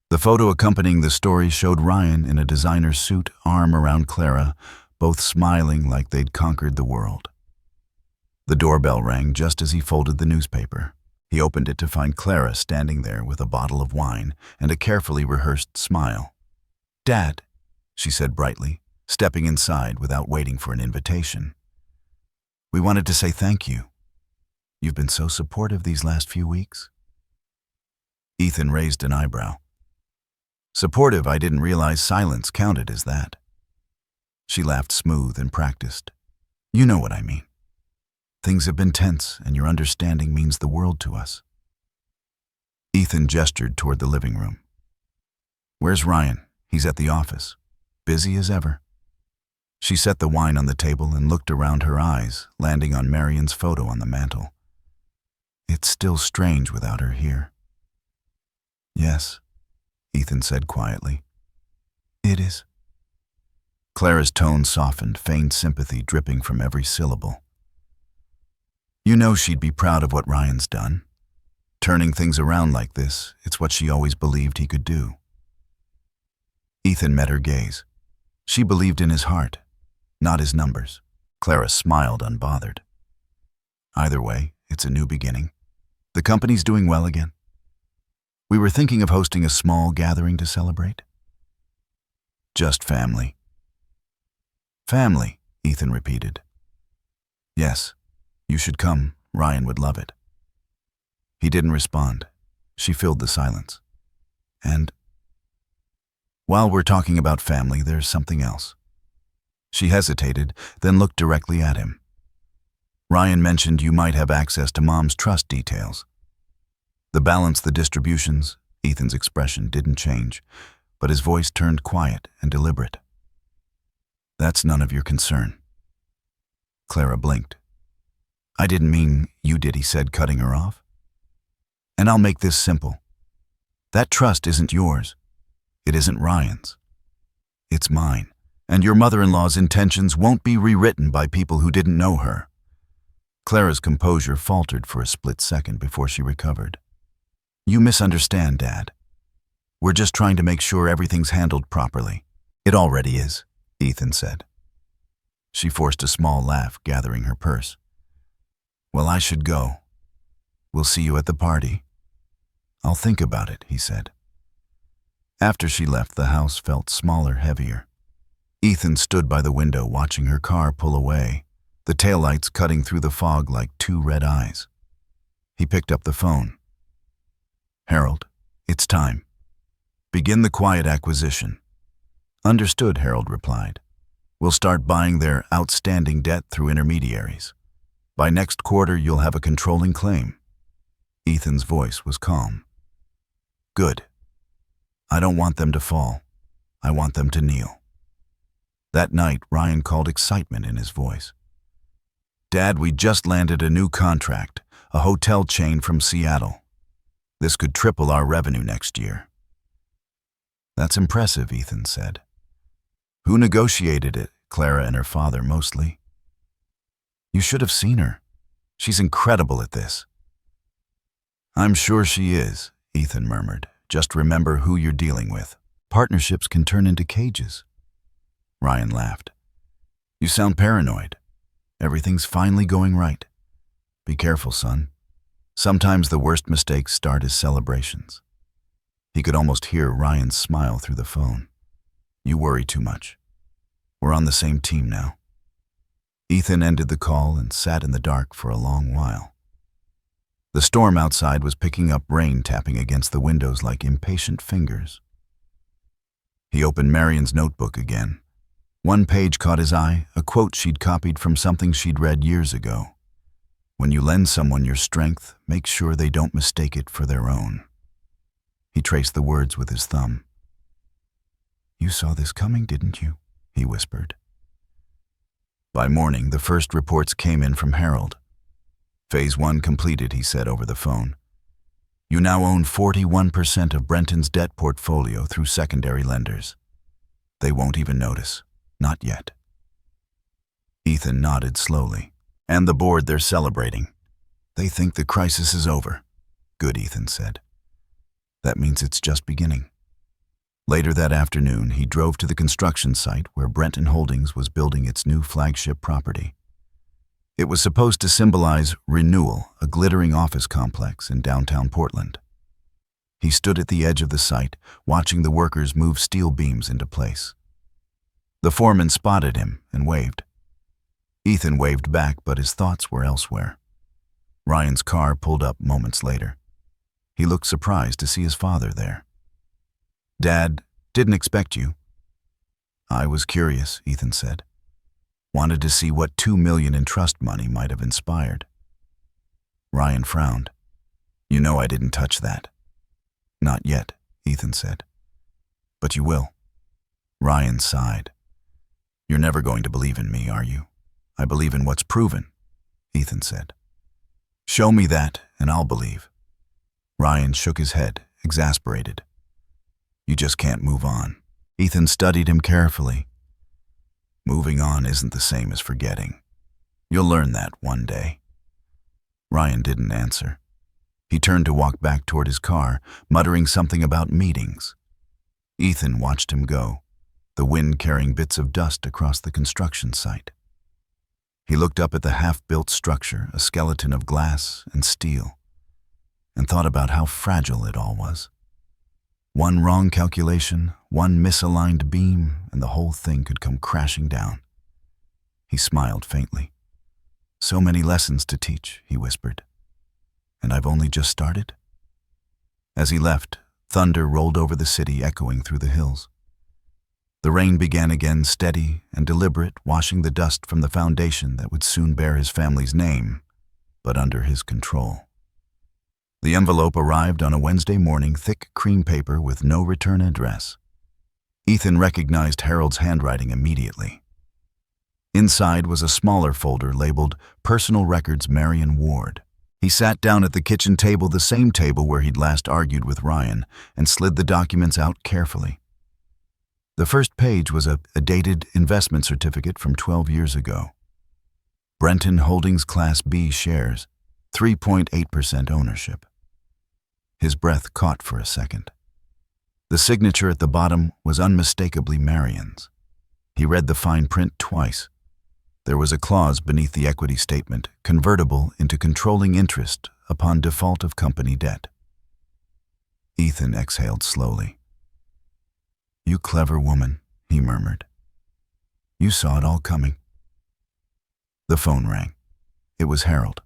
The photo accompanying the story showed Ryan in a designer suit, arm around Clara, both smiling like they'd conquered the world. The doorbell rang just as he folded the newspaper. He opened it to find Clara standing there with a bottle of wine and a carefully rehearsed smile. "Dad," she said brightly, stepping inside without waiting for an invitation. "We wanted to say thank you. You've been so supportive these last few weeks." Ethan raised an eyebrow. "Supportive? I didn't realize silence counted as that." She laughed smooth and practiced. "You know what I mean. Things have been tense, and your understanding means the world to us." Ethan gestured toward the living room. "Where's Ryan? He's at the office. Busy as ever." She set the wine on the table and looked around, her eyes landing on Marion's photo on the mantel. "It's still strange without her here." "Yes," Ethan said quietly. "It is." Clara's tone softened, feigned sympathy dripping from every syllable. "You know she'd be proud of what Ryan's done. Turning things around like this, it's what she always believed he could do." Ethan met her gaze. She believed in his heart, not his numbers. Clara smiled unbothered. "Either way, it's a new beginning. The company's doing well again. We were thinking of hosting a small gathering to celebrate." "Just family." "Family," Ethan repeated. "Yes, you should come. Ryan would love it." He didn't respond. She filled the silence. "And while we're talking about family, there's something else." She hesitated, then looked directly at him. "Ryan mentioned you might have access to Mom's trust details. The balance, the distributions." Ethan's expression didn't change, but his voice turned quiet and deliberate. "That's none of your concern." Clara blinked. "I didn't mean you did," he said, cutting her off. "And I'll make this simple. That trust isn't yours. It isn't Ryan's. It's mine, and your mother-in-law's intentions won't be rewritten by people who didn't know her." Clara's composure faltered for a split second before she recovered. "You misunderstand, Dad. We're just trying to make sure everything's handled properly." "It already is," Ethan said. She forced a small laugh, gathering her purse. "Well, I should go. We'll see you at the party." "I'll think about it," he said. After she left, the house felt smaller, heavier. Ethan stood by the window watching her car pull away, the taillights cutting through the fog like two red eyes. He picked up the phone. "Harold, it's time. Begin the quiet acquisition." "Understood," Harold replied. "We'll start buying their outstanding debt through intermediaries. By next quarter, you'll have a controlling claim." Ethan's voice was calm. "Good. I don't want them to fall. I want them to kneel." That night, Ryan called excitement in his voice. "Dad, we just landed a new contract, a hotel chain from Seattle. This could triple our revenue next year." "That's impressive," Ethan said. "Who negotiated it?" "Clara and her father, mostly." "You should have seen her. She's incredible at this." "I'm sure she is," Ethan murmured. "Just remember who you're dealing with. Partnerships can turn into cages." Ryan laughed. "You sound paranoid. Everything's finally going right. Be careful, son. Sometimes the worst mistakes start as celebrations." He could almost hear Ryan's smile through the phone. "You worry too much. We're on the same team now." Ethan ended the call and sat in the dark for a long while. The storm outside was picking up, rain tapping against the windows like impatient fingers. He opened Marion's notebook again. One page caught his eye, a quote she'd copied from something she'd read years ago. "When you lend someone your strength, make sure they don't mistake it for their own." He traced the words with his thumb. "You saw this coming, didn't you?" he whispered. By morning, the first reports came in from Harold. Phase 1 completed, he said over the phone. You now own 41% of Brenton's debt portfolio through secondary lenders. They won't even notice. Not yet. Ethan nodded slowly. And the board, they're celebrating. They think the crisis is over. Good, Ethan said. That means it's just beginning. Later that afternoon, he drove to the construction site where Brenton Holdings was building its new flagship property. It was supposed to symbolize Renewal, a glittering office complex in downtown Portland. He stood at the edge of the site, watching the workers move steel beams into place. The foreman spotted him and waved. Ethan waved back, but his thoughts were elsewhere. Ryan's car pulled up moments later. He looked surprised to see his father there. Dad, didn't expect you. I was curious, Ethan said. Wanted to see what $2 million in trust money might have inspired. Ryan frowned. You know I didn't touch that. Not yet, Ethan said. But you will. Ryan sighed. You're never going to believe in me, are you? I believe in what's proven, Ethan said. Show me that, and I'll believe. Ryan shook his head, exasperated. You just can't move on. Ethan studied him carefully. Moving on isn't the same as forgetting. You'll learn that one day. Ryan didn't answer. He turned to walk back toward his car, muttering something about meetings. Ethan watched him go, the wind carrying bits of dust across the construction site. He looked up at the half-built structure, a skeleton of glass and steel, and thought about how fragile it all was. One wrong calculation, one misaligned beam, and the whole thing could come crashing down. He smiled faintly. So many lessons to teach, he whispered. And I've only just started? As he left, thunder rolled over the city, echoing through the hills. The rain began again, steady and deliberate, washing the dust from the foundation that would soon bear his family's name, but under his control. The envelope arrived on a Wednesday morning, thick cream paper with no return address. Ethan recognized Harold's handwriting immediately. Inside was a smaller folder labeled Personal Records Marion Ward. He sat down at the kitchen table, the same table where he'd last argued with Ryan, and slid the documents out carefully. The first page was a dated investment certificate from 12 years ago. Brenton Holdings Class B shares, 3.8% ownership. His breath caught for a second. The signature at the bottom was unmistakably Marion's. He read the fine print twice. There was a clause beneath the equity statement, convertible into controlling interest upon default of company debt. Ethan exhaled slowly. You clever woman, he murmured. You saw it all coming. The phone rang. It was Harold.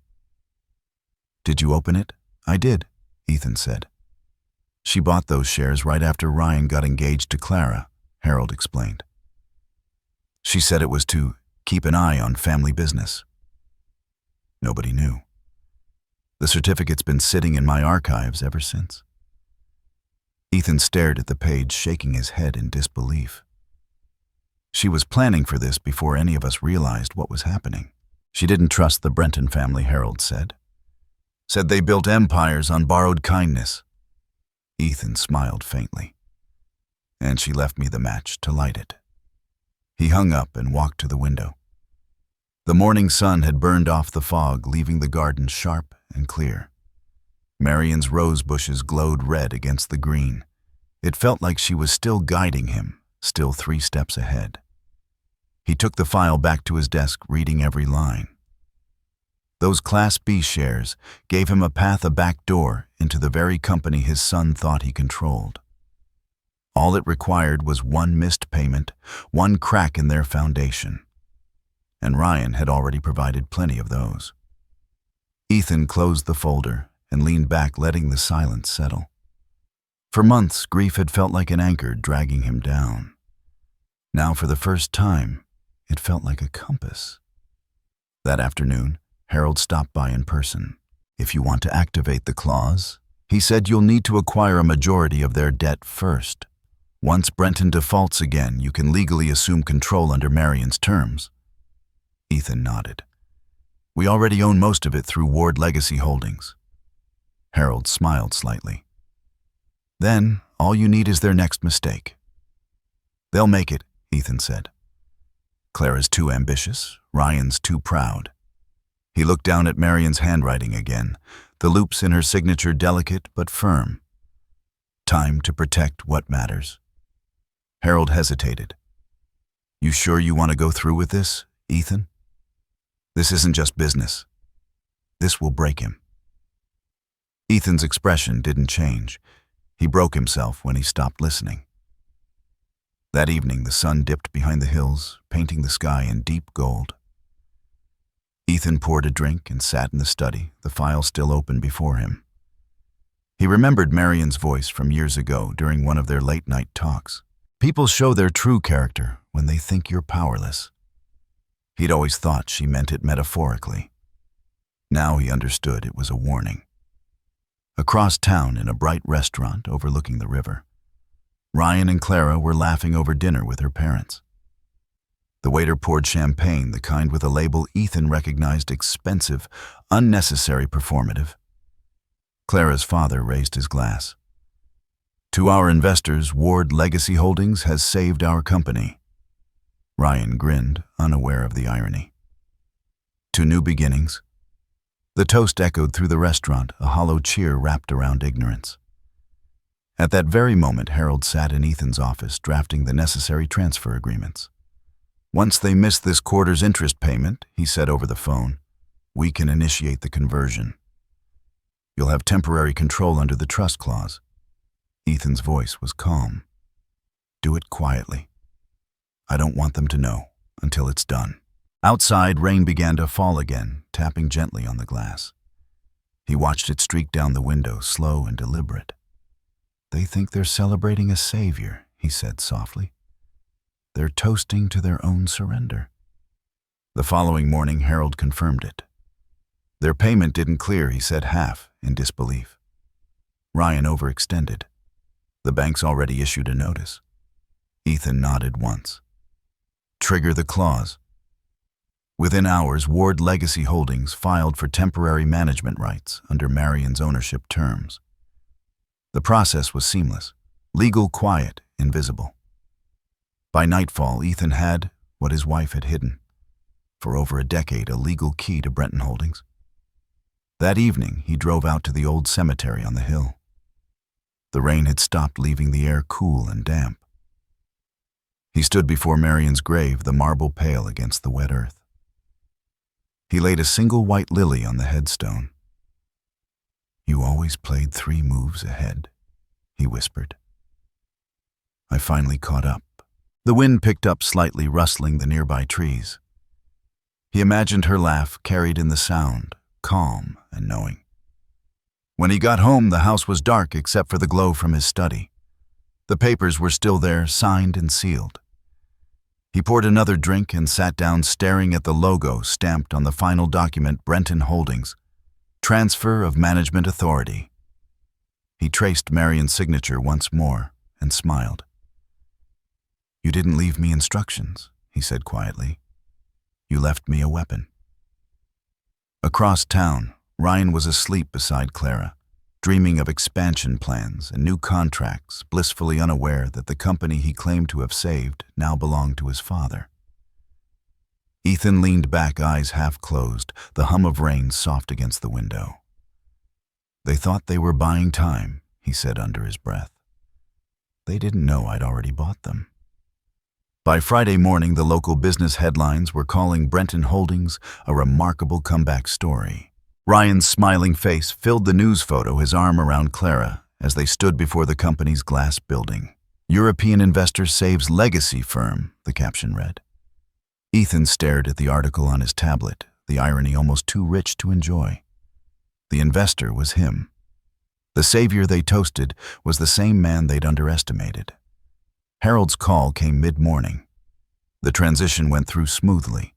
Did you open it? I did, Ethan said. She bought those shares right after Ryan got engaged to Clara, Harold explained. She said it was to keep an eye on family business. Nobody knew. The certificate's been sitting in my archives ever since. Ethan stared at the page, shaking his head in disbelief. She was planning for this before any of us realized what was happening. She didn't trust the Brenton family, Harold said. Said they built empires on borrowed kindness. Ethan smiled faintly. And she left me the match to light it. He hung up and walked to the window. The morning sun had burned off the fog, leaving the garden sharp and clear. Marion's rose bushes glowed red against the green. It felt like she was still guiding him, still 3 steps ahead. He took the file back to his desk, reading every line. Those Class B shares gave him a path, a back door, into the very company his son thought he controlled. All it required was one missed payment, one crack in their foundation. And Ryan had already provided plenty of those. Ethan closed the folder and leaned back, letting the silence settle. For months, grief had felt like an anchor dragging him down. Now, for the first time, it felt like a compass. That afternoon, Harold stopped by in person. If you want to activate the clause, he said, you'll need to acquire a majority of their debt first. Once Brenton defaults again, you can legally assume control under Marion's terms. Ethan nodded. We already own most of it through Ward Legacy Holdings. Harold smiled slightly. Then, all you need is their next mistake. They'll make it, Ethan said. Clara's too ambitious, Ryan's too proud. He looked down at Marion's handwriting again, the loops in her signature delicate but firm. Time to protect what matters. Harold hesitated. You sure you want to go through with this, Ethan? This isn't just business. This will break him. Ethan's expression didn't change. He broke himself when he stopped listening. That evening, the sun dipped behind the hills, painting the sky in deep gold. Ethan poured a drink and sat in the study, the file still open before him. He remembered Marion's voice from years ago during one of their late-night talks. People show their true character when they think you're powerless. He'd always thought she meant it metaphorically. Now he understood it was a warning. Across town, in a bright restaurant overlooking the river, Ryan and Clara were laughing over dinner with her parents. The waiter poured champagne, the kind with a label Ethan recognized expensive, unnecessary, performative. Clara's father raised his glass. To our investors, Ward Legacy Holdings has saved our company. Ryan grinned, unaware of the irony. To new beginnings. The toast echoed through the restaurant, a hollow cheer wrapped around ignorance. At that very moment, Harold sat in Ethan's office, drafting the necessary transfer agreements. Once they miss this quarter's interest payment, he said over the phone, we can initiate the conversion. You'll have temporary control under the trust clause. Ethan's voice was calm. Do it quietly. I don't want them to know until it's done. Outside, rain began to fall again, tapping gently on the glass. He watched it streak down the window, slow and deliberate. They think they're celebrating a savior, he said softly. They're toasting to their own surrender. The following morning, Harold confirmed it. Their payment didn't clear, he said, half in disbelief. Ryan overextended. The bank's already issued a notice. Ethan nodded once. Trigger the clause. Within hours, Ward Legacy Holdings filed for temporary management rights under Marion's ownership terms. The process was seamless, legal, quiet, invisible. By nightfall, Ethan had what his wife had hidden. For over a decade, a legal key to Brenton Holdings. That evening, he drove out to the old cemetery on the hill. The rain had stopped, leaving the air cool and damp. He stood before Marion's grave, the marble pale against the wet earth. He laid a single white lily on the headstone. You always played 3 moves ahead, he whispered. I finally caught up. The wind picked up slightly, rustling the nearby trees. He imagined her laugh carried in the sound, calm and knowing. When he got home, the house was dark except for the glow from his study. The papers were still there, signed and sealed. He poured another drink and sat down, staring at the logo stamped on the final document, Brenton Holdings, Transfer of Management Authority. He traced Marion's signature once more and smiled. You didn't leave me instructions, he said quietly. You left me a weapon. Across town, Ryan was asleep beside Clara, dreaming of expansion plans and new contracts, blissfully unaware that the company he claimed to have saved now belonged to his father. Ethan leaned back, eyes half closed, the hum of rain soft against the window. They thought they were buying time, he said under his breath. They didn't know I'd already bought them. By Friday morning, the local business headlines were calling Brenton Holdings a remarkable comeback story. Ryan's smiling face filled the news photo, his arm around Clara, as they stood before the company's glass building. European investor saves legacy firm, the caption read. Ethan stared at the article on his tablet, the irony almost too rich to enjoy. The investor was him. The savior they toasted was the same man they'd underestimated. Harold's call came mid-morning. The transition went through smoothly.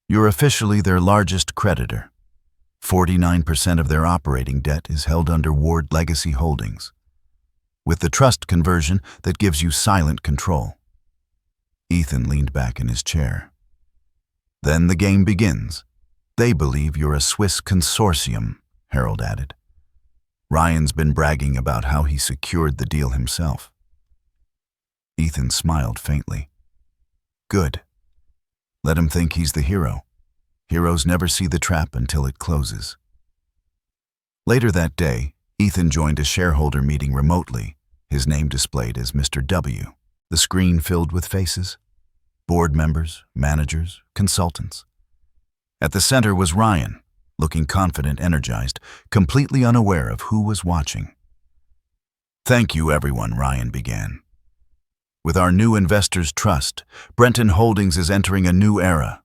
You're officially their largest creditor. 49% of their operating debt is held under Ward Legacy Holdings, with the trust conversion that gives you silent control. Ethan leaned back in his chair. Then the game begins. They believe you're a Swiss consortium, Harold added. Ryan's been bragging about how he secured the deal himself. Ethan smiled faintly. Good. Let him think he's the hero. Heroes never see the trap until it closes. Later that day, Ethan joined a shareholder meeting remotely, his name displayed as Mr. W, the screen filled with faces. Board members, managers, consultants. At the center was Ryan, looking confident, energized, completely unaware of who was watching. Thank you, everyone, Ryan began. With our new investors' trust, Brenton Holdings is entering a new era.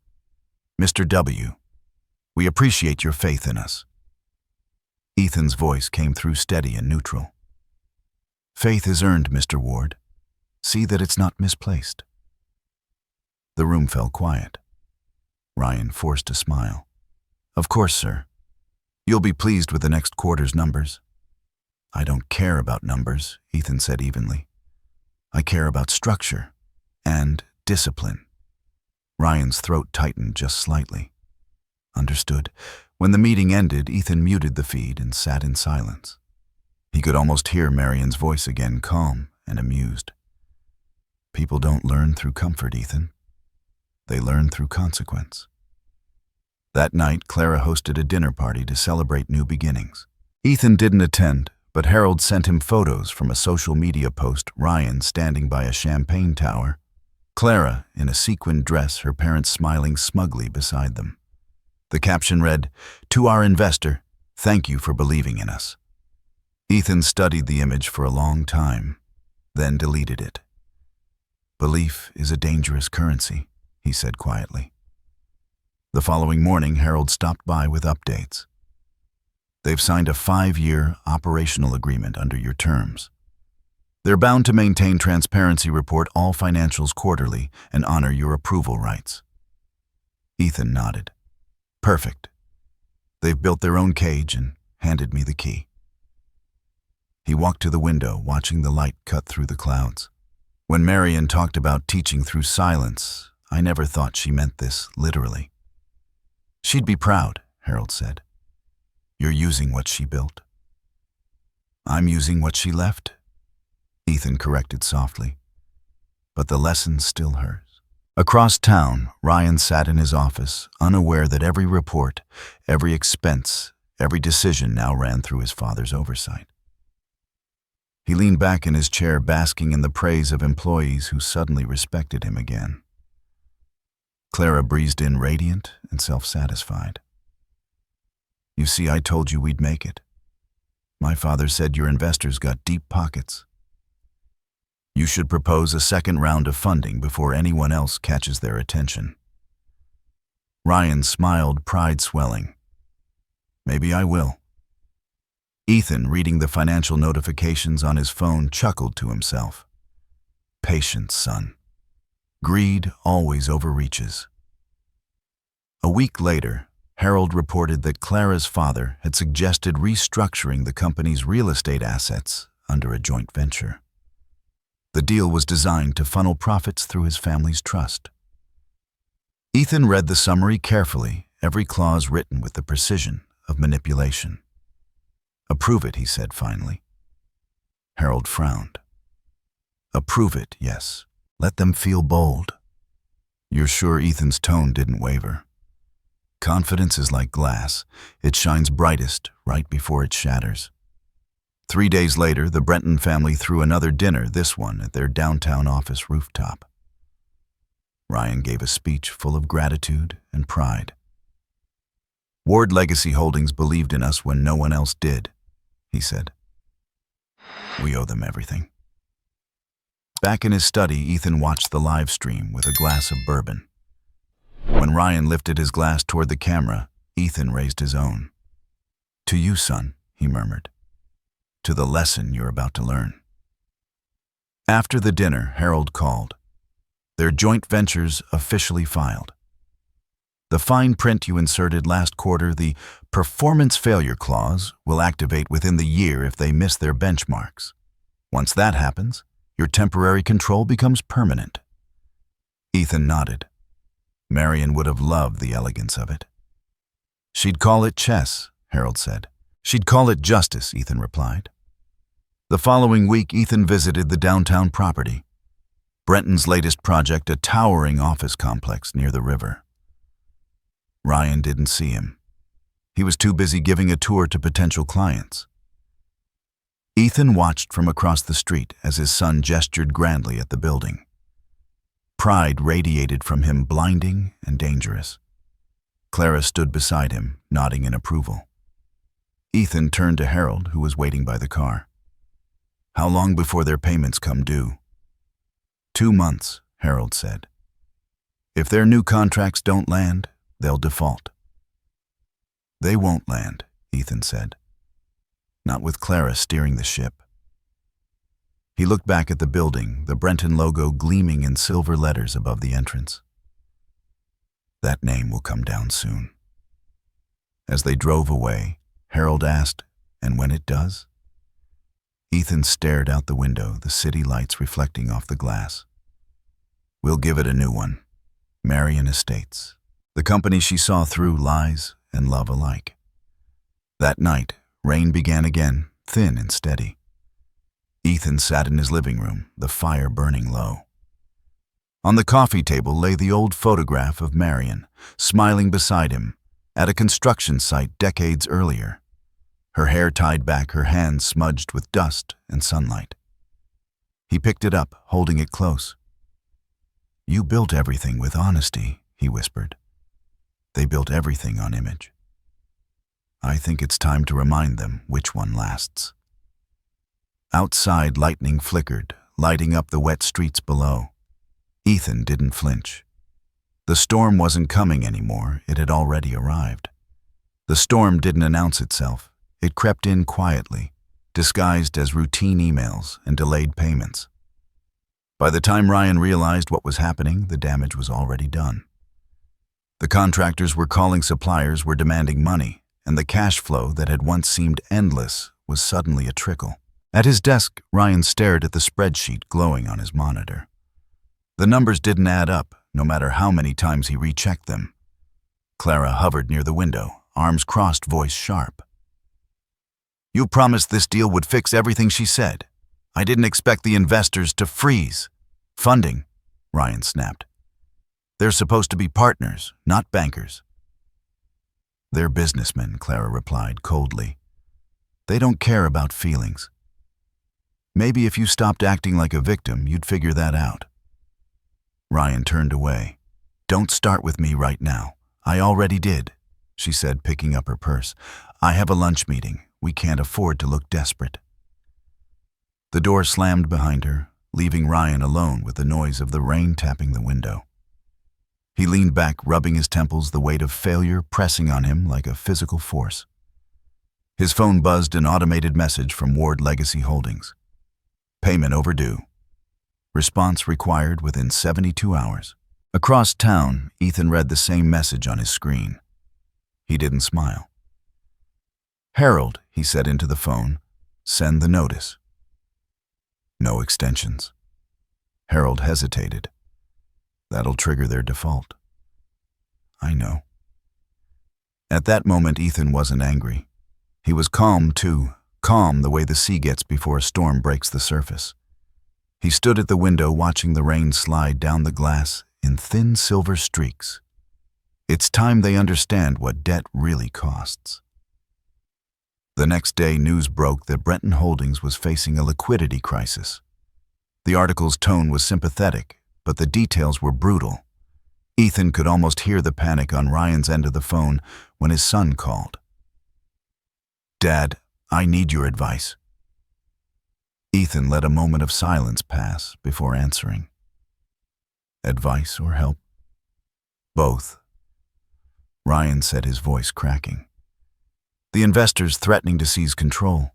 Mr. W, we appreciate your faith in us. Ethan's voice came through steady and neutral. Faith is earned, Mr. Ward. See that it's not misplaced. The room fell quiet. Ryan forced a smile. Of course, sir. You'll be pleased with the next quarter's numbers. I don't care about numbers, Ethan said evenly. I care about structure and discipline. Ryan's throat tightened just slightly. Understood. When the meeting ended, Ethan muted the feed and sat in silence. He could almost hear Marion's voice again, calm and amused. People don't learn through comfort, Ethan. They learn through consequence. That night, Clara hosted a dinner party to celebrate new beginnings. Ethan didn't attend, but Harold sent him photos from a social media post, Ryan standing by a champagne tower, Clara in a sequined dress, her parents smiling smugly beside them. The caption read, "To our investor, thank you for believing in us." Ethan studied the image for a long time, then deleted it. Belief is a dangerous currency, he said quietly. The following morning, Harold stopped by with updates. They've signed a 5-year operational agreement under your terms. They're bound to maintain transparency, report all financials quarterly, and honor your approval rights. Ethan nodded. Perfect. They've built their own cage and handed me the key. He walked to the window, watching the light cut through the clouds. When Marion talked about teaching through silence, I never thought she meant this literally. She'd be proud, Harold said. You're using what she built. I'm using what she left, Ethan corrected softly. But the lesson's still hers. Across town, Ryan sat in his office, unaware that every report, every expense, every decision now ran through his father's oversight. He leaned back in his chair, basking in the praise of employees who suddenly respected him again. Clara breezed in, radiant and self-satisfied. You see, I told you we'd make it. My father said your investors got deep pockets. You should propose a second round of funding before anyone else catches their attention. Ryan smiled, pride swelling. Maybe I will. Ethan, reading the financial notifications on his phone, chuckled to himself. Patience, son. Greed always overreaches. A week later, Harold reported that Clara's father had suggested restructuring the company's real estate assets under a joint venture. The deal was designed to funnel profits through his family's trust. Ethan read the summary carefully, every clause written with the precision of manipulation. Approve it, he said finally. Harold frowned. Approve it, yes. Let them feel bold. You're sure Ethan's tone didn't waver? Confidence is like glass. It shines brightest right before it shatters. 3 days later, the Brenton family threw another dinner, this one at their downtown office rooftop. Ryan gave a speech full of gratitude and pride. Ward Legacy Holdings believed in us when no one else did, he said. We owe them everything. Back in his study, Ethan watched the live stream with a glass of bourbon. When Ryan lifted his glass toward the camera, Ethan raised his own. To you, son, he murmured. To the lesson you're about to learn. After the dinner, Harold called. Their joint ventures officially filed. The fine print you inserted last quarter, the performance failure clause, will activate within the year if they miss their benchmarks. Once that happens, your temporary control becomes permanent. Ethan nodded. Marion would have loved the elegance of it. She'd call it chess, Harold said. She'd call it justice, Ethan replied. The following week, Ethan visited the downtown property. Brenton's latest project, a towering office complex near the river. Ryan didn't see him. He was too busy giving a tour to potential clients. Ethan watched from across the street as his son gestured grandly at the building. Pride radiated from him, blinding and dangerous. Clara stood beside him, nodding in approval. Ethan turned to Harold, who was waiting by the car. How long before their payments come due? 2 months, Harold said. If their new contracts don't land, they'll default. They won't land, Ethan said. Not with Clara steering the ship. He looked back at the building, the Brenton logo gleaming in silver letters above the entrance. That name will come down soon. As they drove away, Harold asked, and when it does? Ethan stared out the window, the city lights reflecting off the glass. We'll give it a new one. Marion Estates. The company she saw through lies and love alike. That night, rain began again, thin and steady. Ethan sat in his living room, the fire burning low. On the coffee table lay the old photograph of Marion, smiling beside him, at a construction site decades earlier. Her hair tied back, her hands smudged with dust and sunlight. He picked it up, holding it close. You built everything with honesty, he whispered. They built everything on image. I think it's time to remind them which one lasts. Outside, lightning flickered, lighting up the wet streets below. Ethan didn't flinch. The storm wasn't coming anymore, it had already arrived. The storm didn't announce itself. It crept in quietly, disguised as routine emails and delayed payments. By the time Ryan realized what was happening, the damage was already done. The contractors were calling suppliers, were demanding money, and the cash flow that had once seemed endless was suddenly a trickle. At his desk, Ryan stared at the spreadsheet glowing on his monitor. The numbers didn't add up, no matter how many times he rechecked them. Clara hovered near the window, arms crossed, voice sharp. You promised this deal would fix everything, she said. I didn't expect the investors to freeze. Funding, Ryan snapped. They're supposed to be partners, not bankers. They're businessmen, Clara replied coldly. They don't care about feelings. Maybe if you stopped acting like a victim, you'd figure that out. Ryan turned away. Don't start with me right now. I already did, she said, picking up her purse. I have a lunch meeting. We can't afford to look desperate. The door slammed behind her, leaving Ryan alone with the noise of the rain tapping the window. He leaned back, rubbing his temples, the weight of failure pressing on him like a physical force. His phone buzzed, an automated message from Ward Legacy Holdings. Payment overdue. Response required within 72 hours. Across town, Ethan read the same message on his screen. He didn't smile. Harold, he said into the phone, send the notice. No extensions. Harold hesitated. That'll trigger their default. I know. At that moment, Ethan wasn't angry. He was calm, too, calm the way the sea gets before a storm breaks the surface. He stood at the window watching the rain slide down the glass in thin silver streaks. It's time they understand what debt really costs. The next day, news broke that Brenton Holdings was facing a liquidity crisis. The article's tone was sympathetic, but the details were brutal. Ethan could almost hear the panic on Ryan's end of the phone when his son called. Dad, I need your advice. Ethan let a moment of silence pass before answering. Advice or help? Both. Ryan said, his voice cracking. The investors threatening to seize control.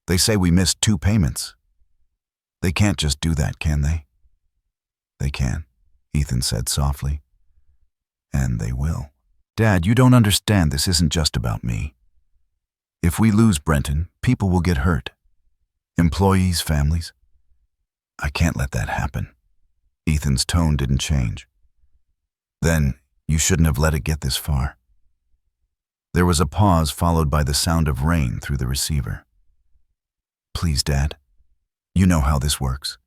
They say we missed 2 payments. They can't just do that, can they? They can, Ethan said softly. And they will. Dad, you don't understand. This isn't just about me. If we lose Brenton, people will get hurt. Employees, families. I can't let that happen. Ethan's tone didn't change. Then You shouldn't have let it get this far. There was a pause followed by the sound of rain through the receiver. Please, Dad. You know how this works.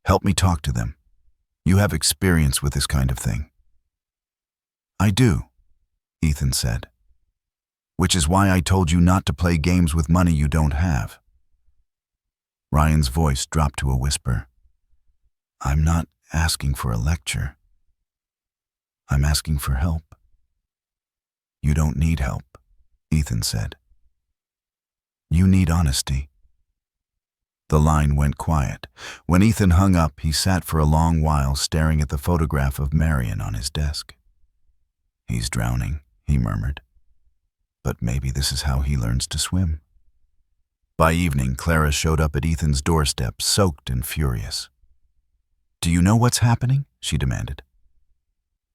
Help me talk to them. You have experience with this kind of thing. I do, Ethan said. Which is why I told you not to play games with money you don't have. Ryan's voice dropped to a whisper. I'm not asking for a lecture. I'm asking for help. You don't need help, Ethan said. You need honesty. The line went quiet. When Ethan hung up, he sat for a long while staring at the photograph of Marion on his desk. He's drowning, he murmured. But maybe this is how he learns to swim. By evening, Clara showed up at Ethan's doorstep, soaked and furious. Do you know what's happening? She demanded.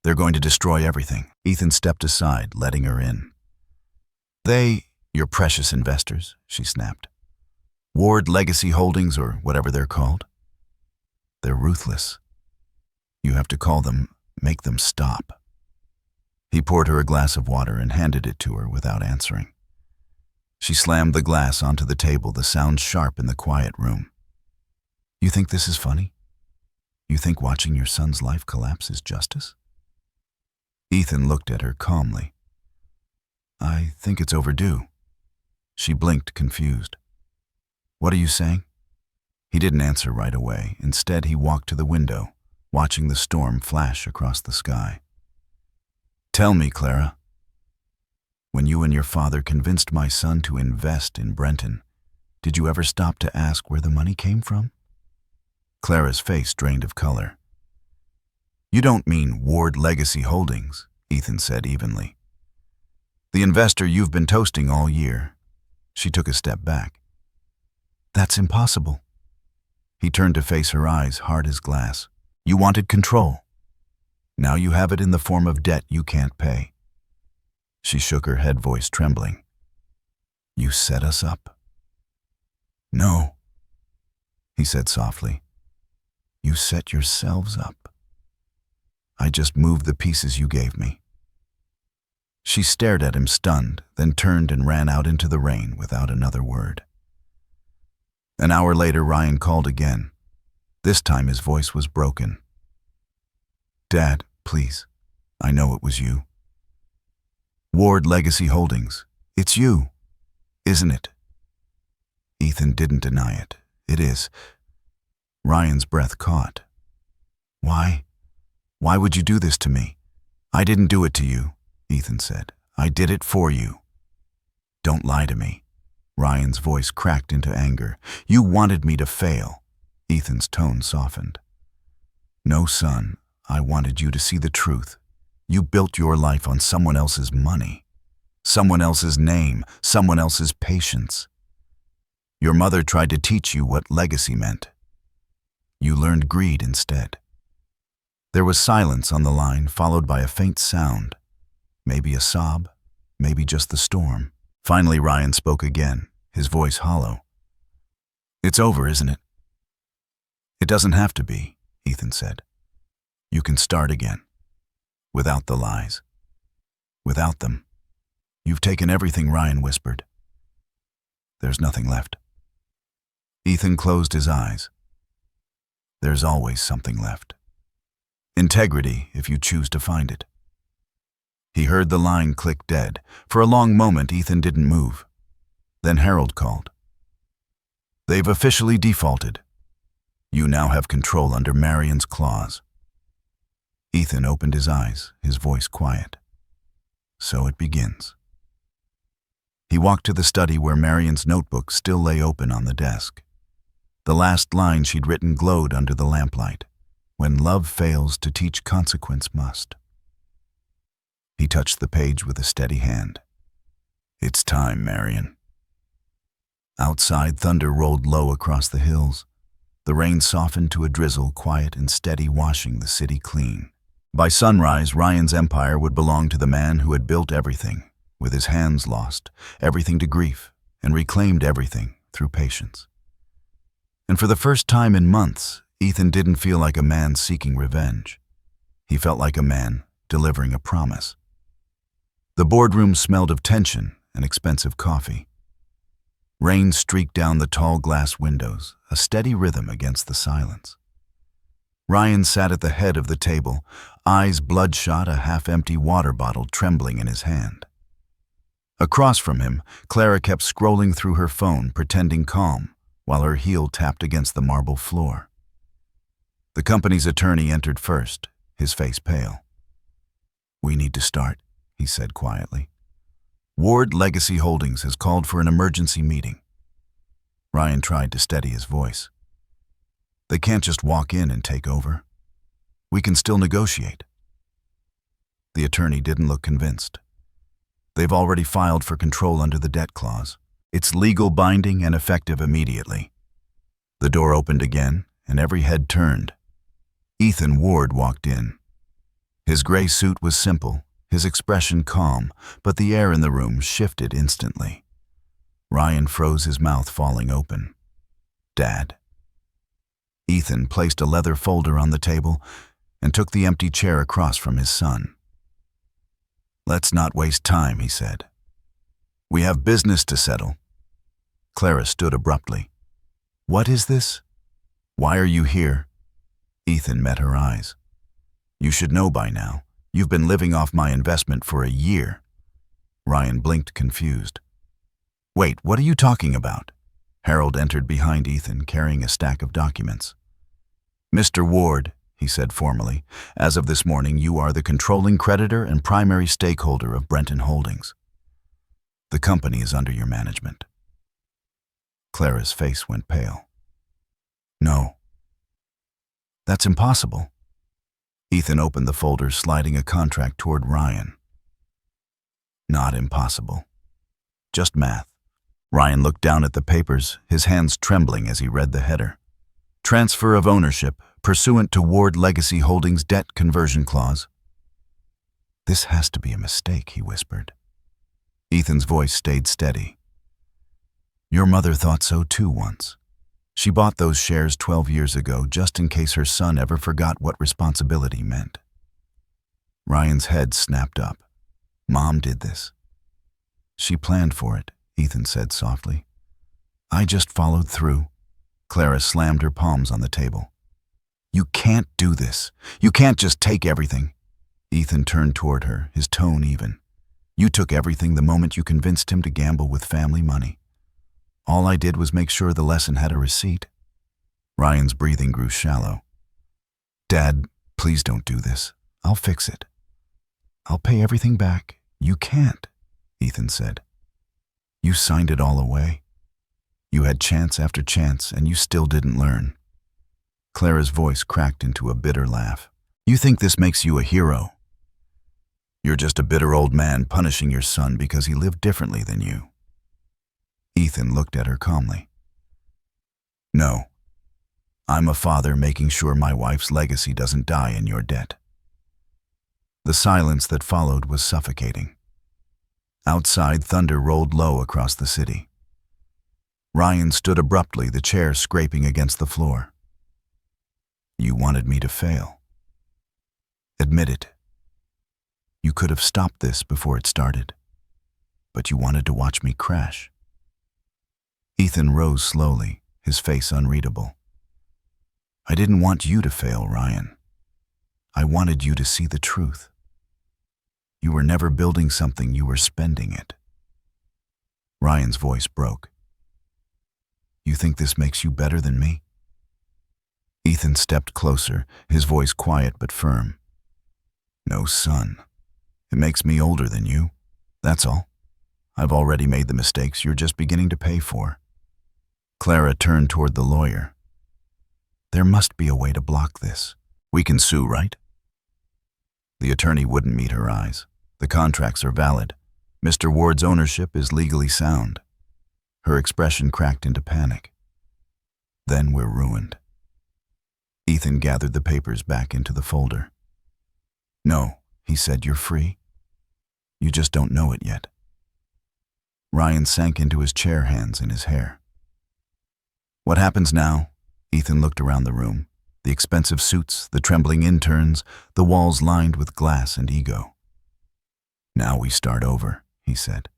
They're going to destroy everything. Ethan stepped aside, letting her in. Your precious investors, she snapped. Ward Legacy Holdings, or whatever they're called. They're ruthless. You have to call them, make them stop. He poured her a glass of water and handed it to her without answering. She slammed the glass onto the table, the sound sharp in the quiet room. You think this is funny? You think watching your son's life collapse is justice? Ethan looked at her calmly. I think it's overdue. She blinked, confused. What are you saying? He didn't answer right away. Instead, he walked to the window, watching the storm flash across the sky. Tell me, Clara. When you and your father convinced my son to invest in Brenton, did you ever stop to ask where the money came from? Clara's face drained of color. You don't mean Ward Legacy Holdings, Ethan said evenly. The investor you've been toasting all year. She took a step back. That's impossible. He turned to face her, eyes hard as glass. You wanted control. Now you have it in the form of debt you can't pay. She shook her head, voice trembling. You set us up. No, he said softly. You set yourselves up. I just moved the pieces you gave me. She stared at him, stunned, then turned and ran out into the rain without another word. An hour later, Ryan called again. This time his voice was broken. Dad, please. I know it was you. Ward Legacy Holdings. It's you, isn't it? Ethan didn't deny it. It is. Ryan's breath caught. Why? Why would you do this to me? I didn't do it to you, Ethan said. I did it for you. Don't lie to me. Ryan's voice cracked into anger. You wanted me to fail. Ethan's tone softened. No, son, I wanted you to see the truth. You built your life on someone else's money, someone else's name, someone else's patience. Your mother tried to teach you what legacy meant. You learned greed instead. There was silence on the line, followed by a faint sound. Maybe a sob, maybe just the storm. Finally, Ryan spoke again, his voice hollow. It's over, isn't it? It doesn't have to be, Ethan said. You can start again. Without the lies. Without them. You've taken everything, Ryan whispered. There's nothing left. Ethan closed his eyes. There's always something left. Integrity, if you choose to find it. He heard the line click dead. For a long moment, Ethan didn't move. Then Harold called. They've officially defaulted. You now have control under Marion's clause. Ethan opened his eyes, his voice quiet. So it begins. He walked to the study where Marion's notebook still lay open on the desk. The last line she'd written glowed under the lamplight. When love fails to teach, consequence must. He touched the page with a steady hand. It's time, Marion. Outside, thunder rolled low across the hills. The rain softened to a drizzle, quiet and steady, washing the city clean. By sunrise, Ryan's empire would belong to the man who had built everything, with his hands lost, everything to grief, and reclaimed everything through patience. And for the first time in months, Ethan didn't feel like a man seeking revenge. He felt like a man delivering a promise. The boardroom smelled of tension and expensive coffee. Rain streaked down the tall glass windows, a steady rhythm against the silence. Ryan sat at the head of the table, eyes bloodshot, a half-empty water bottle trembling in his hand. Across from him, Clara kept scrolling through her phone, pretending calm, while her heel tapped against the marble floor. The company's attorney entered first, his face pale. "We need to start," he said quietly. "Ward Legacy Holdings has called for an emergency meeting." Ryan tried to steady his voice. "They can't just walk in and take over. We can still negotiate." The attorney didn't look convinced. "They've already filed for control under the debt clause. It's legal, binding, and effective immediately." The door opened again, and every head turned. Ethan Ward walked in. His gray suit was simple, his expression calm, but the air in the room shifted instantly. Ryan froze, his mouth falling open. "Dad." Ethan placed a leather folder on the table and took the empty chair across from his son. "Let's not waste time," he said. "We have business to settle." Clara stood abruptly. "What is this? Why are you here?" Ethan met her eyes. "You should know by now. You've been living off my investment for a year." Ryan blinked, confused. "Wait, what are you talking about?" Harold entered behind Ethan, carrying a stack of documents. "Mr. Ward," he said formally, "as of this morning, you are the controlling creditor and primary stakeholder of Brenton Holdings. The company is under your management." Clara's face went pale. "No. That's impossible." Ethan opened the folder, sliding a contract toward Ryan. "Not impossible. Just math." Ryan looked down at the papers, his hands trembling as he read the header. "Transfer of ownership, pursuant to Ward Legacy Holdings debt conversion clause." "This has to be a mistake," he whispered. Ethan's voice stayed steady. "Your mother thought so too once. She bought those shares 12 years ago just in case her son ever forgot what responsibility meant." Ryan's head snapped up. "Mom did this." "She planned for it," Ethan said softly. "I just followed through." Clara slammed her palms on the table. "You can't do this. You can't just take everything." Ethan turned toward her, his tone even. "You took everything the moment you convinced him to gamble with family money. All I did was make sure the lesson had a receipt." Ryan's breathing grew shallow. "Dad, please don't do this. I'll fix it. I'll pay everything back." "You can't," Ethan said. "You signed it all away. You had chance after chance, and you still didn't learn." Clara's voice cracked into a bitter laugh. "You think this makes you a hero? You're just a bitter old man punishing your son because he lived differently than you." Ethan looked at her calmly. "No. I'm a father making sure my wife's legacy doesn't die in your debt." The silence that followed was suffocating. Outside, thunder rolled low across the city. Ryan stood abruptly, the chair scraping against the floor. "You wanted me to fail. Admit it. You could have stopped this before it started, but you wanted to watch me crash." Ethan rose slowly, his face unreadable. "I didn't want you to fail, Ryan. I wanted you to see the truth. You were never building something, you were spending it." Ryan's voice broke. "You think this makes you better than me?" Ethan stepped closer, his voice quiet but firm. "No, son. It makes me older than you. That's all. I've already made the mistakes you're just beginning to pay for." Clara turned toward the lawyer. "There must be a way to block this. We can sue, right?" The attorney wouldn't meet her eyes. "The contracts are valid. Mr. Ward's ownership is legally sound." Her expression cracked into panic. "Then we're ruined." Ethan gathered the papers back into the folder. "No," he said, "you're free. You just don't know it yet." Ryan sank into his chair, hands in his hair. "What happens now?" Ethan looked around the room. The expensive suits, the trembling interns, the walls lined with glass and ego. "Now we start over," he said.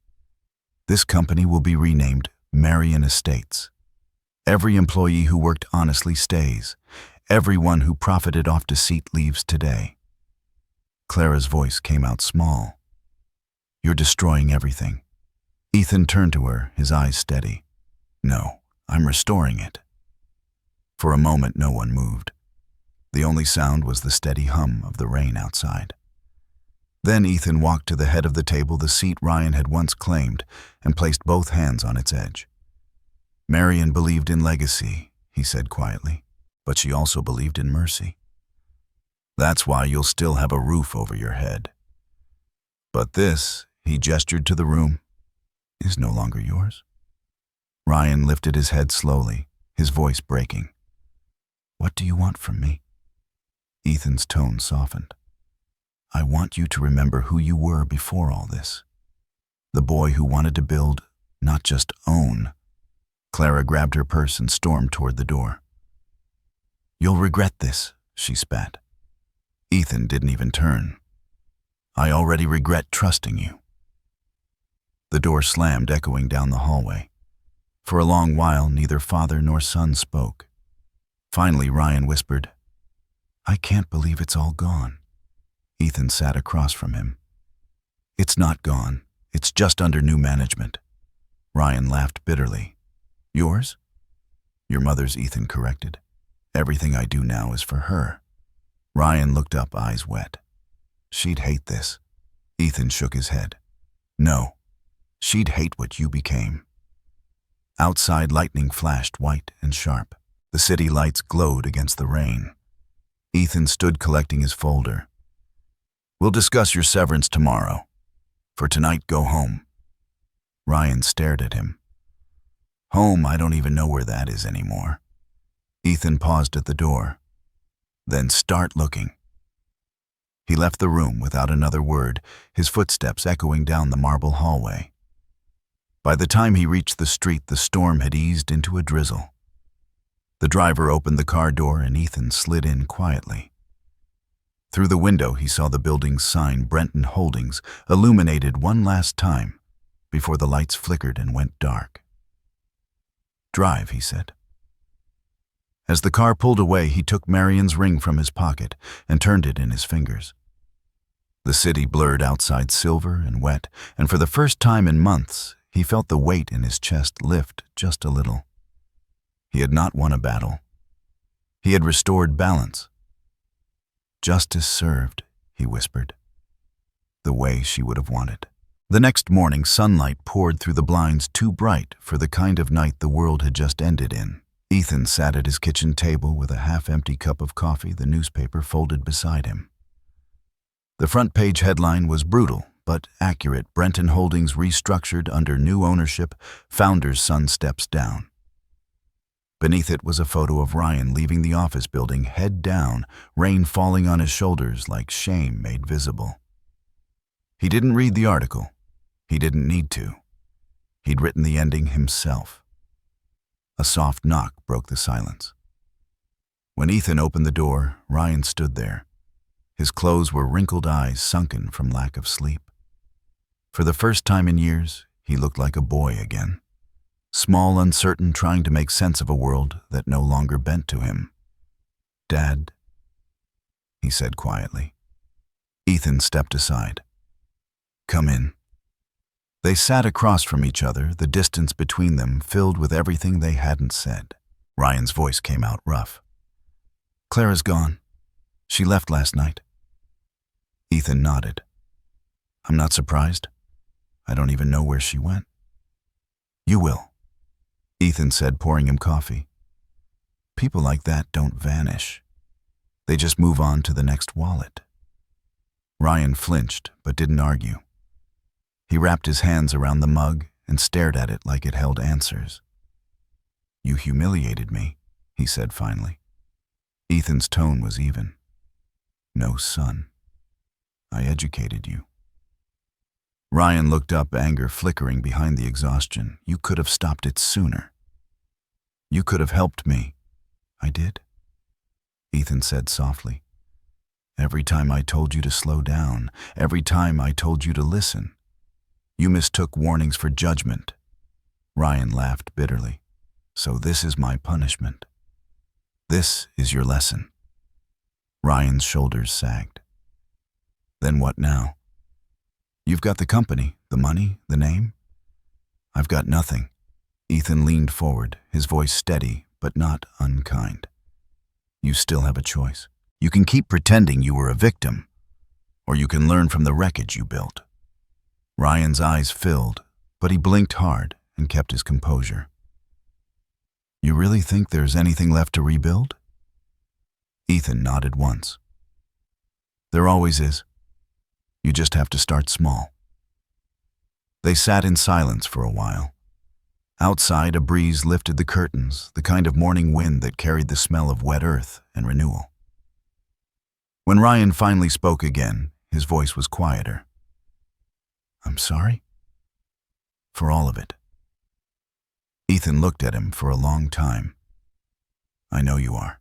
"This company will be renamed Marion Estates. Every employee who worked honestly stays. Everyone who profited off deceit leaves today." Clara's voice came out small. "You're destroying everything." Ethan turned to her, his eyes steady. "No, I'm restoring it." For a moment, no one moved. The only sound was the steady hum of the rain outside. Then Ethan walked to the head of the table, the seat Ryan had once claimed, and placed both hands on its edge. "Marion believed in legacy," he said quietly, "but she also believed in mercy. That's why you'll still have a roof over your head. But this," he gestured to the room, "is no longer yours." Ryan lifted his head slowly, his voice breaking. "What do you want from me?" Ethan's tone softened. "I want you to remember who you were before all this. The boy who wanted to build, not just own." Clara grabbed her purse and stormed toward the door. "You'll regret this," she spat. Ethan didn't even turn. "I already regret trusting you." The door slammed, echoing down the hallway. For a long while, neither father nor son spoke. Finally, Ryan whispered, "I can't believe it's all gone." Ethan sat across from him. "It's not gone. It's just under new management." Ryan laughed bitterly. "Yours?" "Your mother's," Ethan corrected. "Everything I do now is for her." Ryan looked up, eyes wet. "She'd hate this." Ethan shook his head. "No, she'd hate what you became." Outside, lightning flashed white and sharp. The city lights glowed against the rain. Ethan stood collecting his folder. "We'll discuss your severance tomorrow. For tonight, go home." Ryan stared at him. "Home, I don't even know where that is anymore." Ethan paused at the door. "Then start looking." He left the room without another word, his footsteps echoing down the marble hallway. By the time he reached the street, the storm had eased into a drizzle. The driver opened the car door and Ethan slid in quietly. Through the window, he saw the building's sign, Brenton Holdings, illuminated one last time before the lights flickered and went dark. "Drive," he said. As the car pulled away, he took Marion's ring from his pocket and turned it in his fingers. The city blurred outside, silver and wet, and for the first time in months, he felt the weight in his chest lift just a little. He had not won a battle. He had restored balance. "Justice served," he whispered, "the way she would have wanted." The next morning, sunlight poured through the blinds, too bright for the kind of night the world had just ended in. Ethan sat at his kitchen table with a half-empty cup of coffee, the newspaper folded beside him. The front page headline was brutal but accurate: "Brenton Holdings restructured under new ownership, founder's son steps down." Beneath it was a photo of Ryan leaving the office building, head down, rain falling on his shoulders like shame made visible. He didn't read the article. He didn't need to. He'd written the ending himself. A soft knock broke the silence. When Ethan opened the door, Ryan stood there. His clothes were wrinkled, eyes sunken from lack of sleep. For the first time in years, he looked like a boy again. Small, uncertain, trying to make sense of a world that no longer bent to him. "Dad," he said quietly. Ethan stepped aside. "Come in." They sat across from each other, the distance between them filled with everything they hadn't said. Ryan's voice came out rough. "Clara's gone. She left last night." Ethan nodded. "I'm not surprised. I don't even know where she went." "You will," Ethan said, pouring him coffee. "People like that don't vanish. They just move on to the next wallet." Ryan flinched, but didn't argue. He wrapped his hands around the mug and stared at it like it held answers. "You humiliated me," he said finally. Ethan's tone was even. "No, son. I educated you." Ryan looked up, anger flickering behind the exhaustion. "You could have stopped it sooner. You could have helped me." "I did." Ethan said softly. Every time I told you to slow down, every time I told you to listen, you mistook warnings for judgment. Ryan laughed bitterly. So this is my punishment. This is your lesson. Ryan's shoulders sagged. Then what now? You've got the company, the money, the name. I've got nothing. Ethan leaned forward, his voice steady but not unkind. You still have a choice. You can keep pretending you were a victim, or you can learn from the wreckage you built. Ryan's eyes filled, but he blinked hard and kept his composure. You really think there's anything left to rebuild? Ethan nodded once. There always is. You just have to start small. They sat in silence for a while. Outside, a breeze lifted the curtains, the kind of morning wind that carried the smell of wet earth and renewal. When Ryan finally spoke again, his voice was quieter. I'm sorry? For all of it. Ethan looked at him for a long time. I know you are.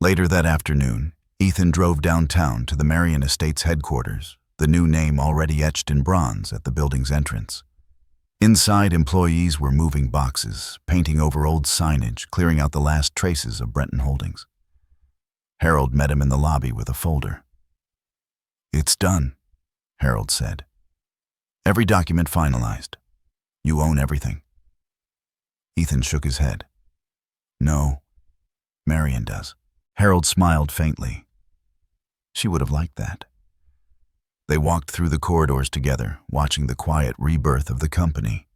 Later that afternoon, Ethan drove downtown to the Marion Estates headquarters, the new name already etched in bronze at the building's entrance. Inside, employees were moving boxes, painting over old signage, clearing out the last traces of Brenton Holdings. Harold met him in the lobby with a folder. It's done, Harold said. Every document finalized. You own everything. Ethan shook his head. No, Marion does. Harold smiled faintly. She would have liked that. They walked through the corridors together, watching the quiet rebirth of the company.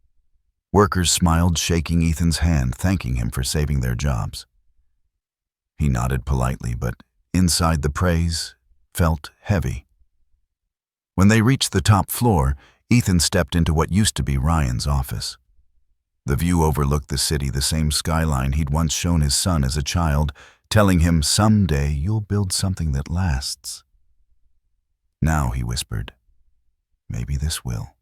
Workers smiled, shaking Ethan's hand, thanking him for saving their jobs. He nodded politely, but inside the praise felt heavy. When they reached the top floor, Ethan stepped into what used to be Ryan's office. The view overlooked the city, the same skyline he'd once shown his son as a child, telling him, someday you'll build something that lasts. Now, he whispered, maybe this will.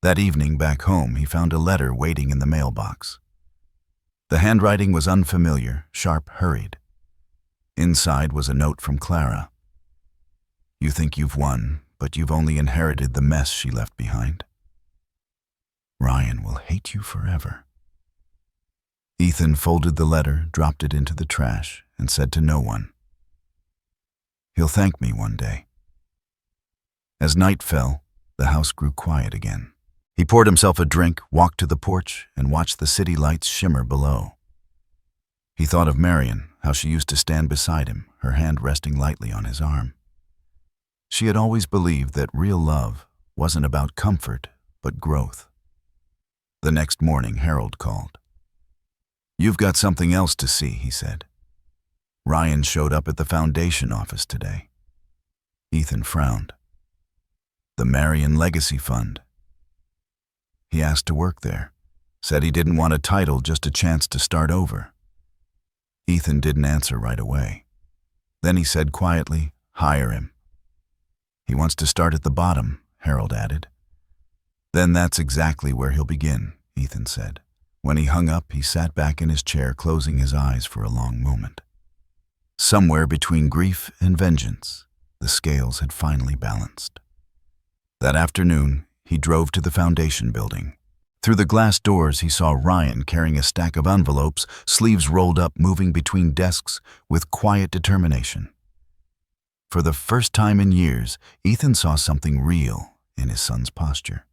That evening, back home, he found a letter waiting in the mailbox. The handwriting was unfamiliar, sharp, hurried. Inside was a note from Clara. You think you've won, but you've only inherited the mess she left behind. Ryan will hate you forever. Ethan folded the letter, dropped it into the trash, and said to no one, He'll thank me one day. As night fell, the house grew quiet again. He poured himself a drink, walked to the porch, and watched the city lights shimmer below. He thought of Marion, how she used to stand beside him, her hand resting lightly on his arm. She had always believed that real love wasn't about comfort, but growth. The next morning, Harold called. You've got something else to see, he said. Ryan showed up at the foundation office today. Ethan frowned. The Marion Legacy Fund. He asked to work there, said he didn't want a title, just a chance to start over. Ethan didn't answer right away. Then he said quietly, hire him. He wants to start at the bottom, Harold added. Then that's exactly where he'll begin, Ethan said. When he hung up, he sat back in his chair, closing his eyes for a long moment. Somewhere between grief and vengeance, the scales had finally balanced. That afternoon, he drove to the foundation building. Through the glass doors, he saw Ryan carrying a stack of envelopes, sleeves rolled up, moving between desks with quiet determination. For the first time in years, Ethan saw something real in his son's posture.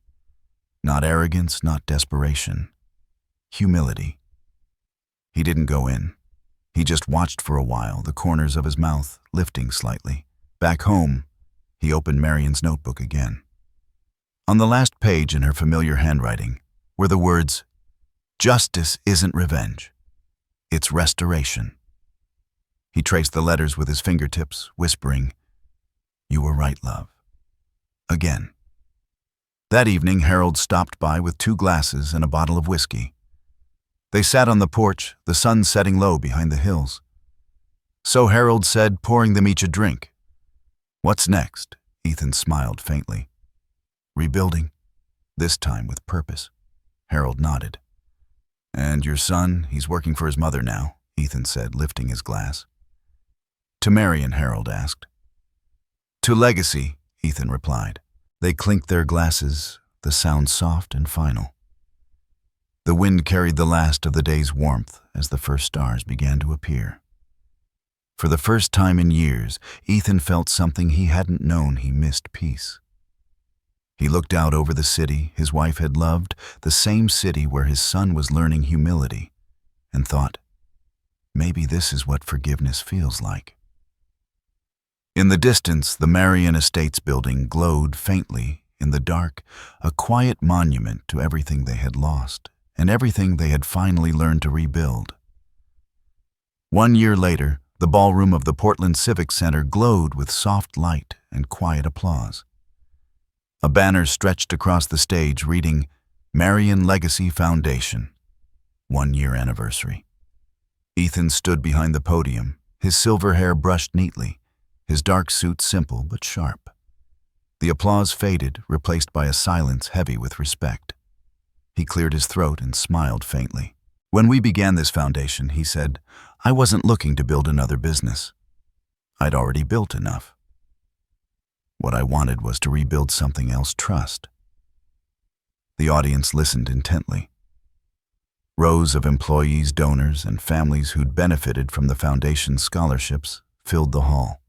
Not arrogance, not desperation. Humility. He didn't go in. He just watched for a while, the corners of his mouth lifting slightly. Back home, he opened Marion's notebook again. On the last page, in her familiar handwriting, were the words, Justice isn't revenge. It's restoration. He traced the letters with his fingertips, whispering, You were right, love. Again. That evening, Harold stopped by with 2 glasses and a bottle of whiskey. They sat on the porch, the sun setting low behind the hills. So Harold said, pouring them each a drink. What's next? Ethan smiled faintly. Rebuilding, this time with purpose. Harold nodded. And your son, he's working for his mother now, Ethan said, lifting his glass. To Marion, Harold asked. To legacy, Ethan replied. They clinked their glasses, the sound soft and final. The wind carried the last of the day's warmth as the first stars began to appear. For the first time in years, Ethan felt something he hadn't known. He missed peace. He looked out over the city his wife had loved, the same city where his son was learning humility, and thought, maybe this is what forgiveness feels like. In the distance, the Marion Estates building glowed faintly in the dark, a quiet monument to everything they had lost and everything they had finally learned to rebuild. 1 year later, the ballroom of the Portland Civic Center glowed with soft light and quiet applause. A banner stretched across the stage reading, Marion Legacy Foundation, 1 year anniversary. Ethan stood behind the podium, his silver hair brushed neatly, his dark suit simple but sharp. The applause faded, replaced by a silence heavy with respect. He cleared his throat and smiled faintly. When we began this foundation, he said, I wasn't looking to build another business. I'd already built enough. What I wanted was to rebuild something else, trust. The audience listened intently. Rows of employees, donors, and families who'd benefited from the foundation's scholarships filled the hall.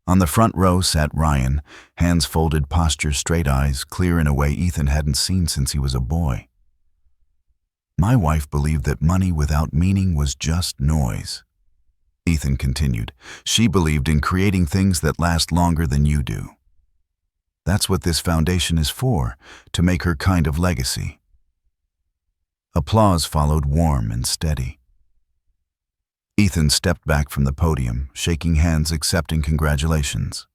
On the front row sat Ryan, hands folded, posture, straight eyes, clear in a way Ethan hadn't seen since he was a boy. My wife believed that money without meaning was just noise. Ethan continued. She believed in creating things that last longer than you do. That's what this foundation is for, to make her kind of legacy. Applause followed, warm and steady. Ethan stepped back from the podium, shaking hands, accepting congratulations.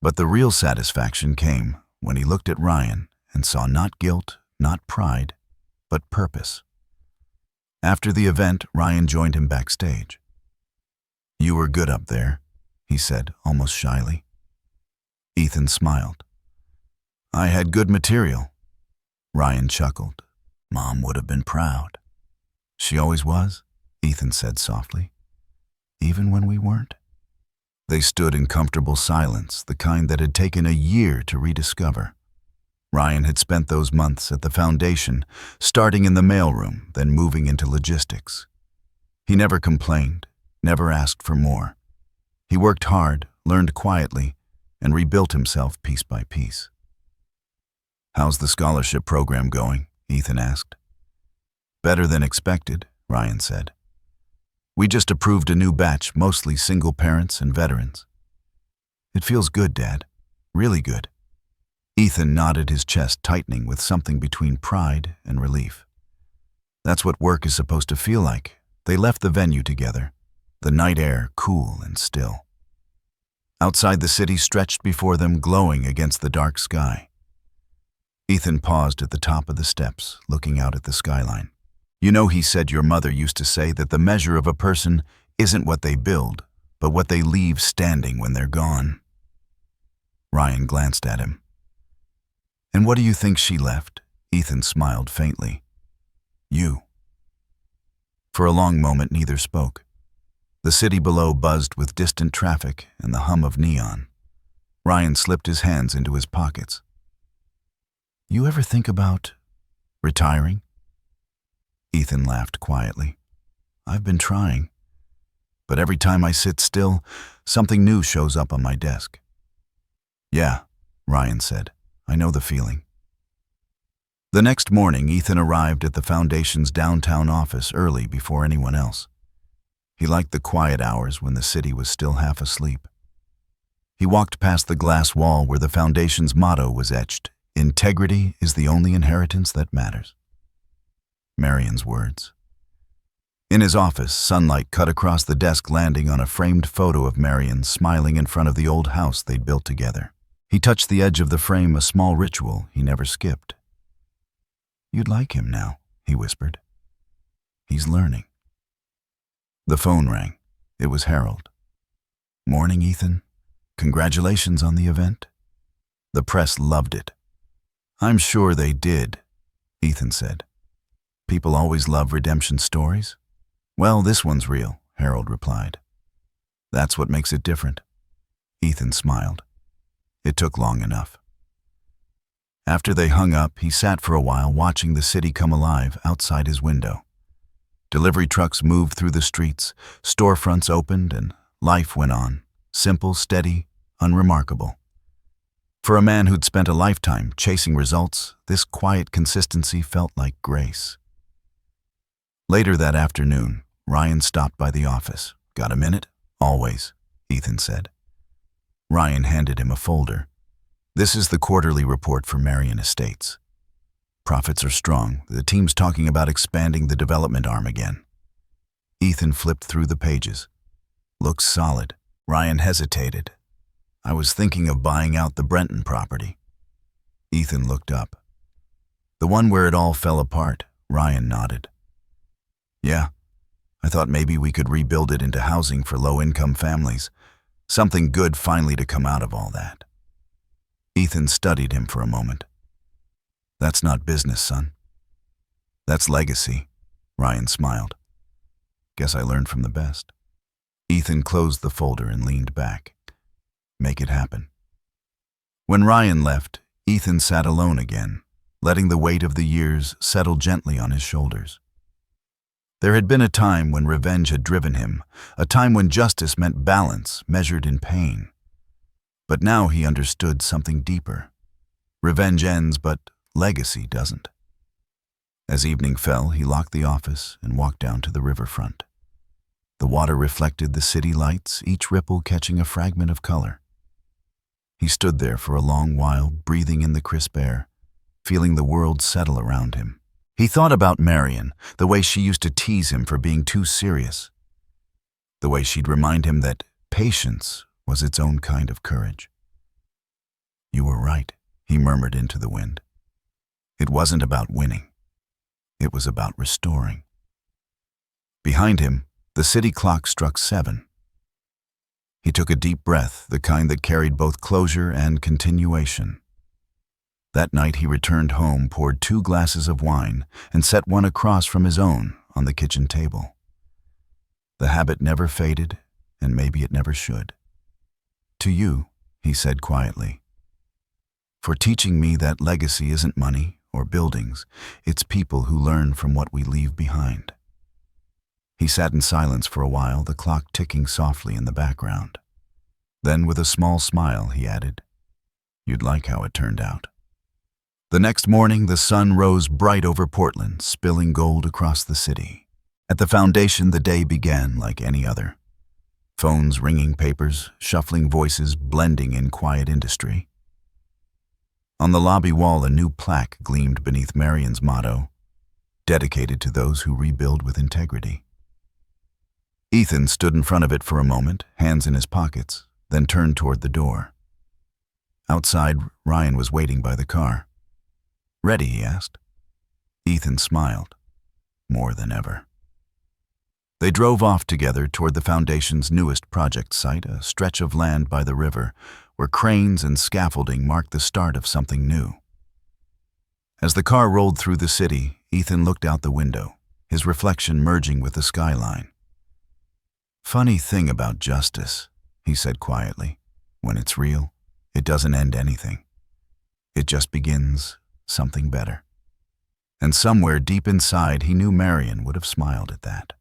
But the real satisfaction came when he looked at Ryan and saw not guilt, not pride, but purpose. After the event, Ryan joined him backstage. You were good up there, he said, almost shyly. Ethan smiled. I had good material. Ryan chuckled. Mom would have been proud. She always was, Ethan said softly. Even when we weren't? They stood in comfortable silence, the kind that had taken a year to rediscover. Ryan had spent those months at the foundation, starting in the mailroom, then moving into logistics. He never complained, never asked for more. He worked hard, learned quietly, and rebuilt himself piece by piece. How's the scholarship program going? Ethan asked. Better than expected, Ryan said. We just approved a new batch, mostly single parents and veterans. It feels good, Dad. Really good. Ethan nodded, his chest tightening with something between pride and relief. That's what work is supposed to feel like. They left the venue together, the night air cool and still. Outside, the city stretched before them, glowing against the dark sky. Ethan paused at the top of the steps, looking out at the skyline. You know, he said, your mother used to say that the measure of a person isn't what they build, but what they leave standing when they're gone. Ryan glanced at him. And what do you think she left? Ethan smiled faintly. You. For a long moment, neither spoke. The city below buzzed with distant traffic and the hum of neon. Ryan slipped his hands into his pockets. You ever think about retiring? Ethan laughed quietly. I've been trying. But every time I sit still, something new shows up on my desk. Yeah, Ryan said. I know the feeling. The next morning, Ethan arrived at the foundation's downtown office early before anyone else. He liked the quiet hours when the city was still half asleep. He walked past the glass wall where the foundation's motto was etched, Integrity is the only inheritance that matters. Marion's words. In his office, sunlight cut across the desk, landing on a framed photo of Marion smiling in front of the old house they'd built together. He touched the edge of the frame, a small ritual he never skipped. You'd like him now, he whispered. He's learning. The phone rang. It was Harold. Morning, Ethan. Congratulations on the event. The press loved it. I'm sure they did, Ethan said. People always love redemption stories. Well, this one's real, Harold replied. That's what makes it different. Ethan smiled. It took long enough. After they hung up, he sat for a while watching the city come alive outside his window. Delivery trucks moved through the streets, storefronts opened, and life went on, simple, steady, unremarkable. For a man who'd spent a lifetime chasing results, this quiet consistency felt like grace. Later that afternoon, Ryan stopped by the office. Got a minute? Always, Ethan said. Ryan handed him a folder. This is the quarterly report for Marion Estates. Profits are strong. The team's talking about expanding the development arm again. Ethan flipped through the pages. Looks solid. Ryan hesitated. I was thinking of buying out the Brenton property. Ethan looked up. The one where it all fell apart, Ryan nodded. Yeah, I thought maybe we could rebuild it into housing for low-income families. Something good finally to come out of all that. Ethan studied him for a moment. That's not business, son. That's legacy, Ryan smiled. Guess I learned from the best. Ethan closed the folder and leaned back. Make it happen. When Ryan left, Ethan sat alone again, letting the weight of the years settle gently on his shoulders. There had been a time when revenge had driven him, a time when justice meant balance measured in pain. But now he understood something deeper. Revenge ends, but legacy doesn't. As evening fell, he locked the office and walked down to the riverfront. The water reflected the city lights, each ripple catching a fragment of color. He stood there for a long while, breathing in the crisp air, feeling the world settle around him. He thought about Marion, the way she used to tease him for being too serious, the way she'd remind him that patience was its own kind of courage. You were right, he murmured into the wind. It wasn't about winning. It was about restoring. Behind him, the city clock struck 7. He took a deep breath, the kind that carried both closure and continuation. That night he returned home, poured 2 glasses of wine, and set one across from his own on the kitchen table. The habit never faded, and maybe it never should. To you, he said quietly, for teaching me that legacy isn't money or buildings, it's people who learn from what we leave behind. He sat in silence for a while, the clock ticking softly in the background. Then, with a small smile, he added, You'd like how it turned out. The next morning, the sun rose bright over Portland, spilling gold across the city. At the foundation, the day began like any other. Phones ringing, papers, shuffling voices blending in quiet industry. On the lobby wall, a new plaque gleamed beneath Marion's motto, dedicated to those who rebuild with integrity. Ethan stood in front of it for a moment, hands in his pockets, then turned toward the door. Outside, Ryan was waiting by the car. Ready, he asked. Ethan smiled, more than ever. They drove off together toward the foundation's newest project site, a stretch of land by the river, where cranes and scaffolding marked the start of something new. As the car rolled through the city, Ethan looked out the window, his reflection merging with the skyline. Funny thing about justice, he said quietly. When it's real, it doesn't end anything. It just begins something better. And somewhere deep inside, he knew Marion would have smiled at that.